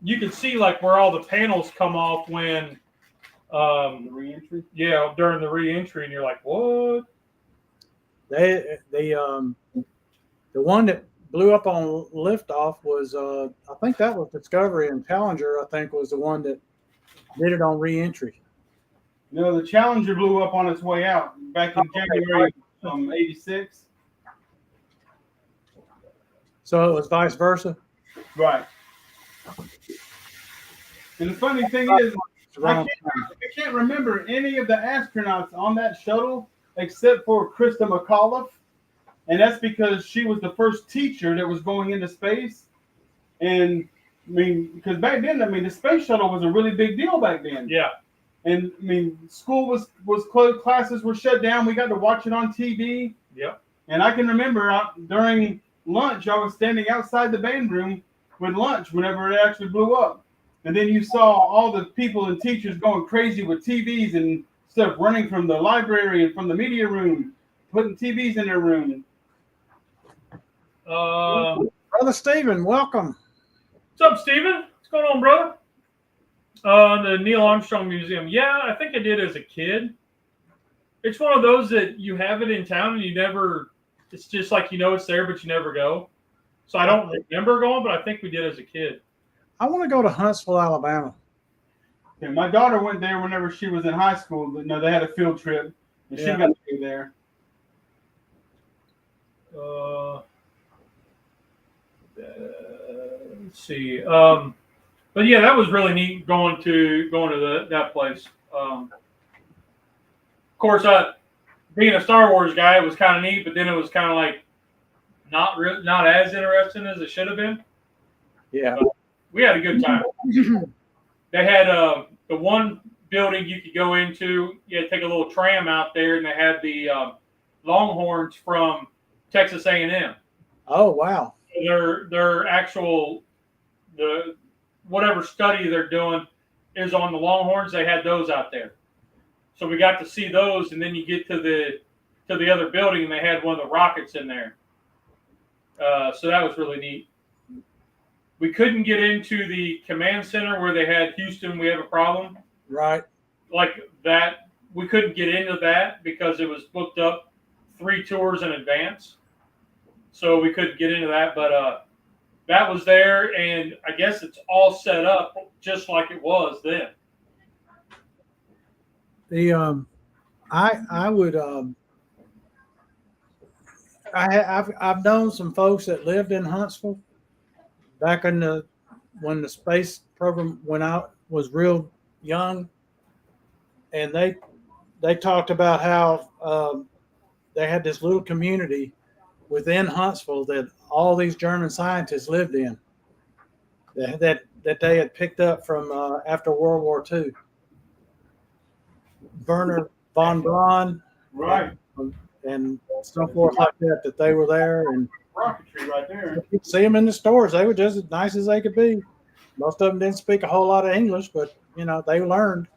you could see like where all the panels come off when, The reentry. during the re-entry, and you're like, what? The one that blew up on liftoff was I think that was Discovery, and Challenger I think was the one that did it on reentry. No, the Challenger blew up on its way out back in January of '86. So it was vice versa. Right. And the funny thing is, I can't remember any of the astronauts on that shuttle except for Krista McAuliffe. And that's because she was the first teacher that was going into space. And I mean, because back then, the space shuttle was a really big deal back then. Yeah. And I mean, school was closed, classes were shut down. We got to watch it on TV. Yep. And I can remember during lunch, I was standing outside the band room with lunch whenever it actually blew up. And then you saw all the people and teachers going crazy with TVs and stuff, running from the library and from the media room, putting TVs in their room. Brother Stephen, welcome. What's up, Steven? What's going on, brother? The Neil Armstrong Museum. Yeah, I think I did as a kid. It's one of those that you have it in town and you never, it's just like it's there, but you never go. So I don't remember going, but I think we did as a kid. I want to go to Huntsville, Alabama. Yeah, my daughter went there whenever she was in high school. But no, they had a field trip, and she got to go there. Let's see. But yeah, that was really neat going to that place. Of course, being a Star Wars guy, it was kind of neat, but then it was kind of like not as interesting as it should have been. Yeah. We had a good time. They had the one building you could go into. You had to take a little tram out there, and they had the Longhorns from Texas A&M. Oh, wow. Their actual whatever study they're doing is on the Longhorns. They had those out there, so we got to see those. And then you get to the other building, and they had one of the rockets in there. So that was really neat. We couldn't get into the command center where they had Houston, we have a problem. Right. Like that, we couldn't get into that because it was booked up 3 tours in advance. So we couldn't get into that, but that was there, and I guess it's all set up just like it was then. I've known some folks that lived in Huntsville back when the space program went out, was real young, and they talked about how they had this little community within Huntsville that all these German scientists lived in, that they had picked up from after World War II. Werner von Braun Right. and so forth like that, that they were there. And Rocketry right there. you could see them in the stores. They were just as nice as they could be. Most of them didn't speak a whole lot of English, but, they learned.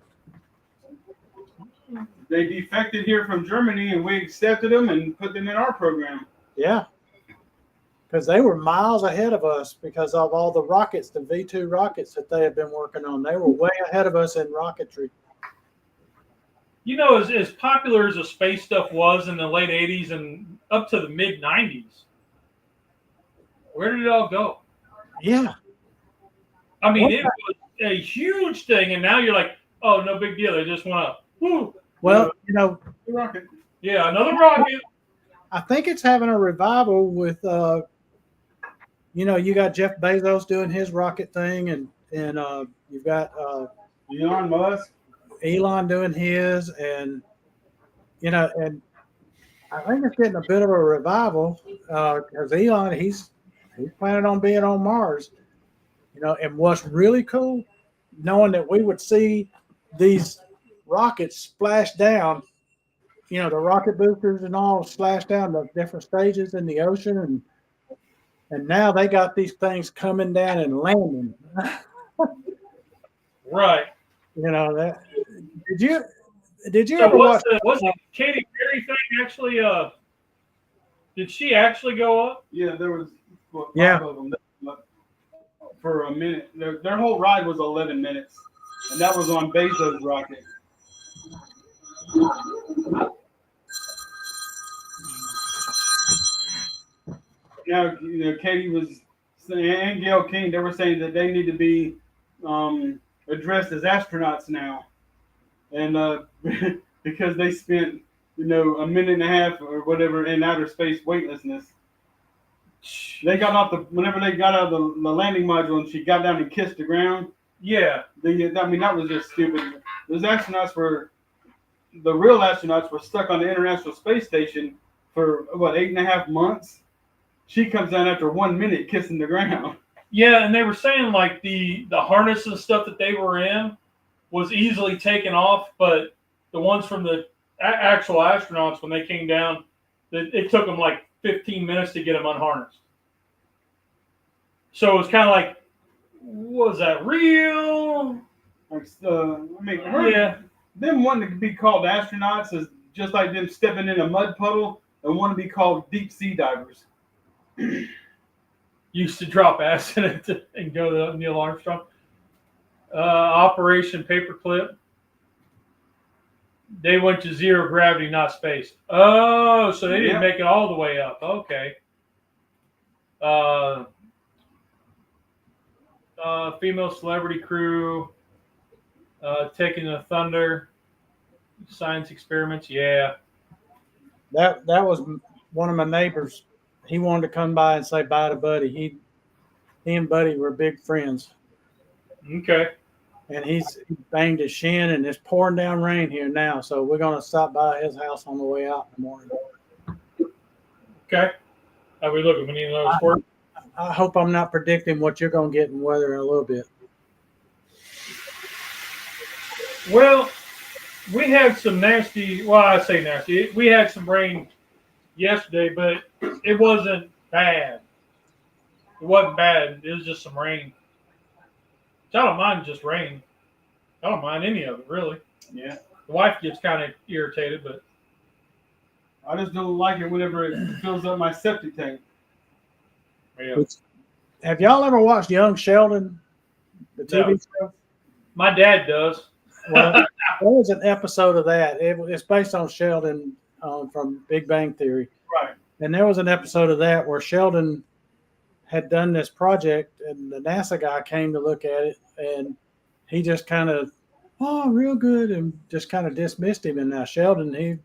They defected here from Germany, and we accepted them and put them in our program. Yeah. Because they were miles ahead of us because of all the rockets, the V2 rockets that they had been working on. They were way ahead of us in rocketry. As popular as the space stuff was in the late 80s and up to the mid 90s, where did it all go? Yeah. I mean, it was a huge thing, and now you're like, oh, no big deal. They just want to, woo. Well, The rocket. Yeah, another rocket. I think it's having a revival with, you got Jeff Bezos doing his rocket thing, and you've got Elon Musk. Elon doing his, and and I think it's getting a bit of a revival because Elon he's planning on being on Mars, and what's really cool, knowing that we would see these rockets splash down, the rocket boosters and all splash down the different stages in the ocean, and now they got these things coming down and landing. Right. That. Did you So ever watch? was the Katy Perry thing actually? Did she actually go up? Yeah, there was five Yeah. of them for a minute. Their whole ride was 11 minutes, and that was on Bezos' rocket. Now, Katie was and Gail King. They were saying that they need to be addressed as astronauts now, and because they spent a minute and a half or whatever in outer space weightlessness. They got off whenever they got out of the landing module, and she got down and kissed the ground. Yeah. That was just stupid. The real astronauts were stuck on the International Space Station for 8.5 months. She comes down after 1 minute kissing the ground. Yeah, and they were saying like the harness and stuff that they were in was easily taken off, but the ones from the actual astronauts, when they came down, it took them like 15 minutes to get them unharnessed. So it was kind of like, was that real? Yeah. Them wanting to be called astronauts is just like them stepping in a mud puddle and want to be called deep sea divers. Used to drop acid and go to Neil Armstrong. Operation Paperclip. They went to zero gravity, not space. Oh, so they didn't make it all the way up. Okay. Female celebrity crew taking the Thunder. Science experiments. Yeah. That was one of my neighbors. He wanted to come by and say bye to Buddy. He and Buddy were big friends. Okay. And he banged his shin, and it's pouring down rain here now. So we're going to stop by his house on the way out in the morning. Okay. How we looking? We need another squirt. I hope I'm not predicting what you're going to get in weather in a little bit. Well, we had some nasty. Well, I say nasty. We had some rain yesterday, but it wasn't bad. It wasn't bad. It was just some rain. I don't mind just rain. I don't mind any of it, really. Yeah. The wife gets kind of irritated, but I just don't like it whenever it fills up my septic tank. yeah. Have y'all ever watched Young Sheldon, the TV show? My dad does. Well, there was an episode of that. It's based on Sheldon from Big Bang Theory. Right. And there was an episode of that where Sheldon had done this project, and the NASA guy came to look at it, and he just kind of, real good, and just kind of dismissed him. And now Sheldon,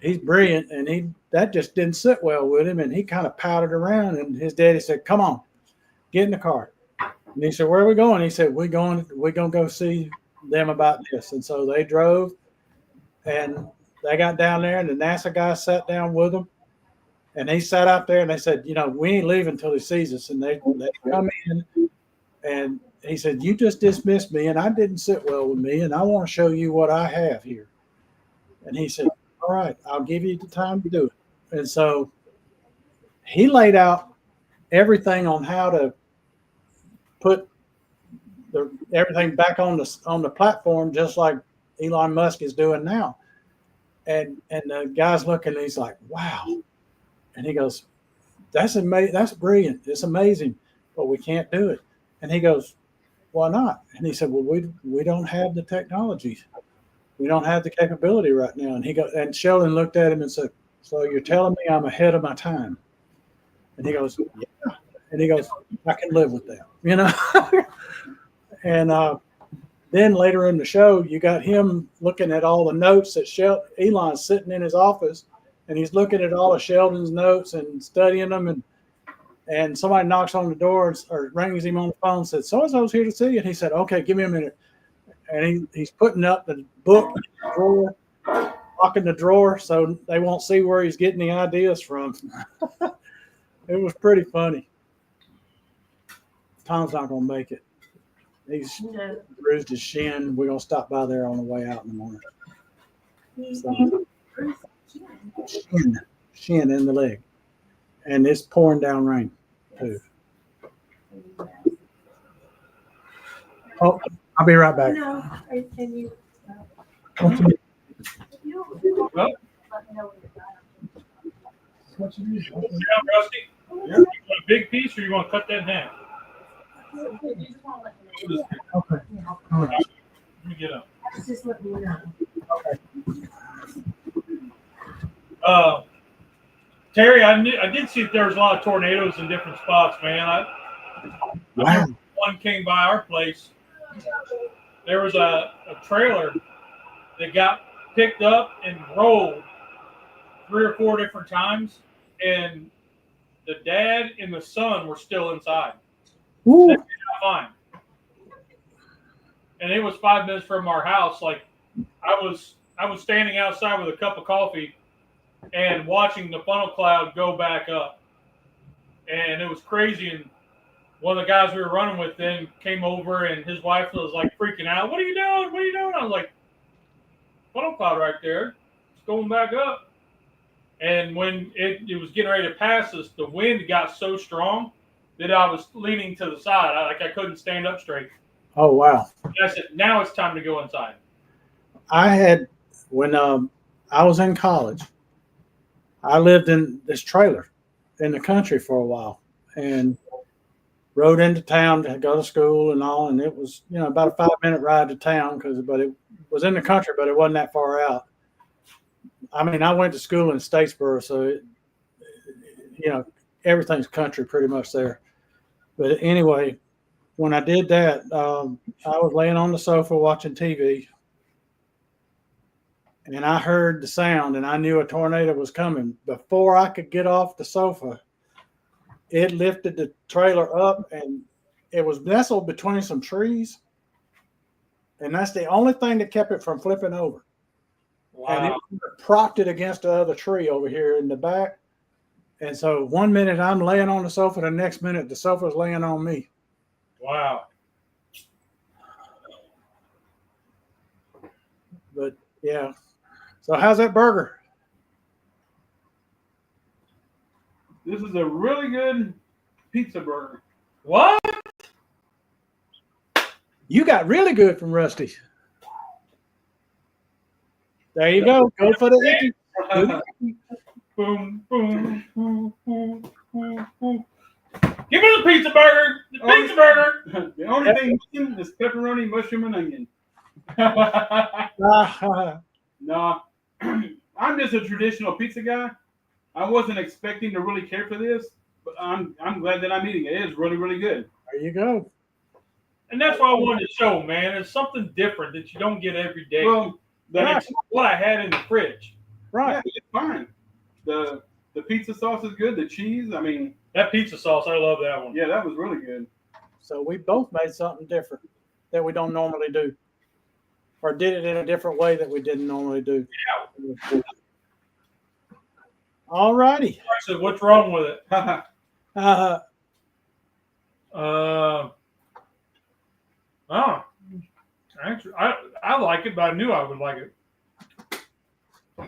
he's brilliant, and that just didn't sit well with him, and he kind of pouted around. And his daddy said, "Come on, get in the car." And he said, "Where are we going?" He said, We're gonna go see them about this." And so they drove, and they got down there, and the NASA guy sat down with them. And he sat out there, and they said, "We ain't leaving until he sees us." And they come in, and he said, "You just dismissed me, and I didn't sit well with me, and I want to show you what I have here." And he said, all right, I'll give you the time to do it. And so he laid out everything on how to put everything back on the platform, just like Elon Musk is doing now. And the guy's looking, and he's like, "Wow!" And he goes, "That's amazing. That's brilliant. It's amazing, but we can't do it." And he goes, "Why not?" And he said, "Well, we don't have the technology. We don't have the capability right now." And Sheldon looked at him and said, "So you're telling me I'm ahead of my time?" And he goes, "Yeah." And he goes, "I can live with that," you know. And then later in the show, you got him looking at all the notes that Elon's sitting in his office, and he's looking at all of Sheldon's notes and studying them. And somebody knocks on the door or rings him on the phone and said, "So-and-so's here to see you." And he said, "Okay, give me a minute." And he's putting up the book in the drawer, locking the drawer so they won't see where he's getting the ideas from. It was pretty funny. Tom's not going to make it. He's bruised his shin. We're going to stop by there on the way out in the morning. So, shin in the leg. And it's pouring down rain, too. Oh, I'll be right back. No, can you? What you need? Yeah, Rusty. You want a big piece, or you want to cut that in half? Okay. All right. Let me get up. Just let me know. Terry, I did see that there was a lot of tornadoes in different spots, man. Wow. One came by our place. There was a trailer that got picked up and rolled 3 or 4 different times, and the dad and the son were still inside. Ooh. They were fine. And it was 5 minutes from our house. Like I was standing outside with a cup of coffee and watching the funnel cloud go back up. And it was crazy. And one of the guys we were running with then came over, and his wife was like freaking out. "What are you doing? What are you doing?" I was like, "Funnel cloud right there. It's going back up." And when it was getting ready to pass us, the wind got so strong that I was leaning to the side. I couldn't stand up straight. Oh, wow. And I said, "Now it's time to go inside." When I was in college, I lived in this trailer in the country for a while and rode into town to go to school and all. And it was, about a 5-minute ride to town but it was in the country, but it wasn't that far out. I mean, I went to school in Statesboro, so everything's country pretty much there. But anyway, when I did that, I was laying on the sofa watching TV, and I heard the sound, and I knew a tornado was coming. Before I could get off the sofa, it lifted the trailer up, and it was nestled between some trees, and that's the only thing that kept it from flipping over. Wow. And it propped it against the other tree over here in the back. And so 1 minute I'm laying on the sofa, the next minute the sofa's laying on me. Wow. But yeah. So how's that burger? This is a really good pizza burger. What? You got really good from Rusty's. There you go. Go for the icky. Boom, boom, boom, boom, boom, boom. Give me the pizza burger. The pizza burger. The only thing missing is pepperoni, mushroom, and onion. No, I'm just a traditional pizza guy. I wasn't expecting to really care for this, but I'm glad that I'm eating it. It is really, really good. There you go. And that's what I wanted to show, man. It's something different that you don't get every day. Well, And it's what I had in the fridge. Right. yeah, it's fine. The pizza sauce is good. The cheese, I mean, That pizza sauce, I love that one. yeah, that was really good. So we both made something different that we don't normally do, or did it in a different way that we didn't normally do. Yeah. All righty. I said, "What's wrong with it?" Actually, I like it, but I knew I would like it.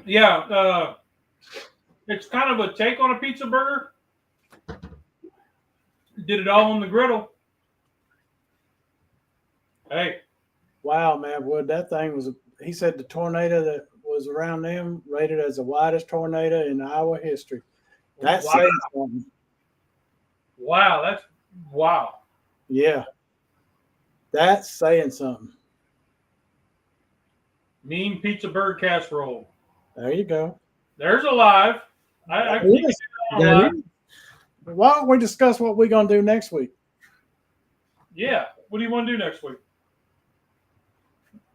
Yeah, it's kind of a take on a pizza burger. Did it all on the griddle. Hey, Wow, man, Wood, that thing was. He said the tornado that was around them rated as the widest tornado in Iowa history. That's wow. saying something. Wow, that's wow. Yeah, that's saying something. Mean pizza bird casserole. There you go. There's a live. I That is- that is. Why don't we discuss what we're gonna do next week? Yeah. What do you want to do next week?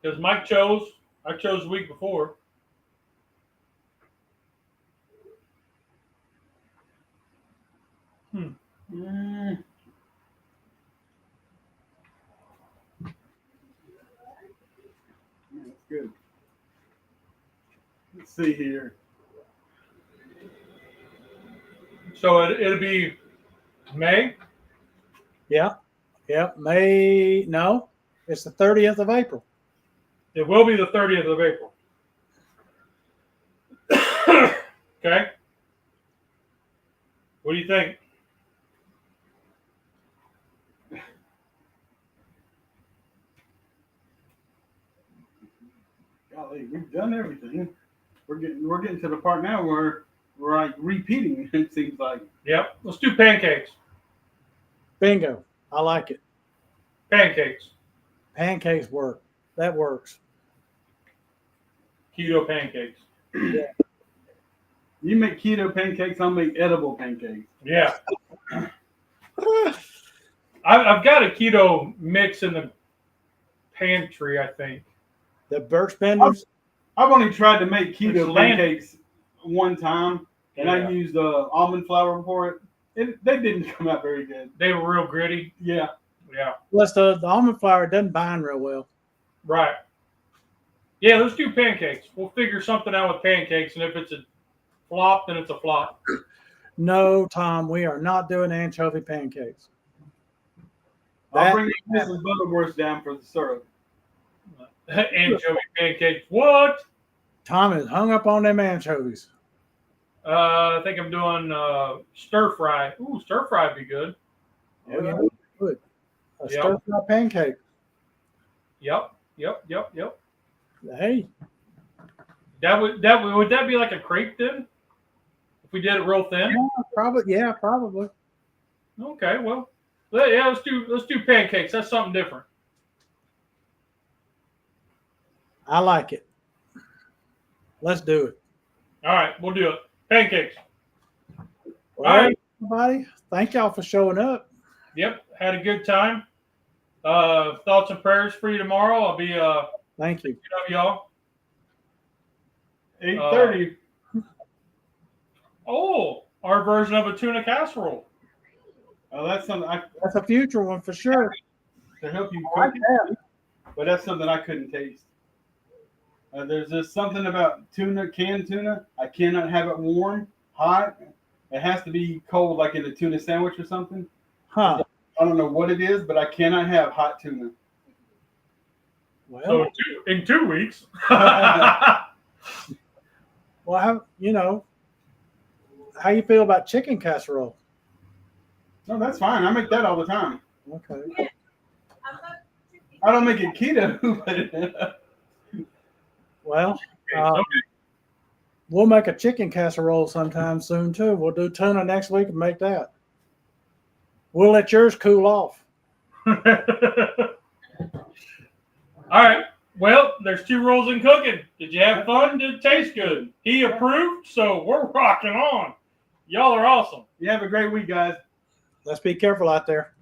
Because Mike chose. I chose the week before. Mm. That's good. Let's see here. So it'll be May. Yeah, May. No, it's the 30th of April. It will be the 30th of April. Okay. What do you think? Golly, we've done everything. We're getting to the part now where we're like repeating. It seems like. Yep. Let's do pancakes. Bingo. I like it. Pancakes. Pancakes work. That works. Keto pancakes. You make keto pancakes, I'll make edible pancakes. Yeah. I've got a keto mix in the pantry, I think. The Birch Benders. I've only tried to make keto It's land- pancakes one time, and Yeah. I used almond flour for it. They didn't come out very good. They were real gritty. Yeah. Yeah. Plus, the almond flour doesn't bind real well. Right. Yeah, let's do pancakes. We'll figure something out with pancakes, and if it's a flop, then it's a flop. No, Tom, we are not doing anchovy pancakes. I'll That- bring Mrs. Butterworth down for the syrup. Anchovy pancakes. What? Tom is hung up on them anchovies. I think I'm doing stir fry. Ooh, stir fry would be good. Oh, yeah, good. A Yep. stir fry pancake. Yep. Hey, Would that be like a crepe then? If we did it real thin? probably. Okay, well, yeah, let's do pancakes. That's something different. I like it. Let's do it. All right, we'll do it. Pancakes. Well, All right. everybody, thank y'all for showing up. Yep, had a good time. Thoughts and prayers for you tomorrow. I'll be Thank you. of y'all. 8:30. Oh, our version of a tuna casserole. Oh, that's something That's a future one for sure. to help you I like cook. that. But that's something I couldn't taste. There's just something about canned tuna. I cannot have it warm, hot. It has to be cold, like in a tuna sandwich or something. Huh. I don't know what it is, but I cannot have hot tuna. Well, So in 2 weeks. how you feel about chicken casserole? No, that's fine. I make that all the time. Okay. I don't make it keto, but Well, Okay. we'll make a chicken casserole sometime soon too. We'll do tuna next week and make that. We'll let yours cool off. All right. Well, there's 2 rules in cooking. Did you have fun? Did it taste good? He approved, so we're rocking on. Y'all are awesome. you have a great week, guys. Let's be careful out there.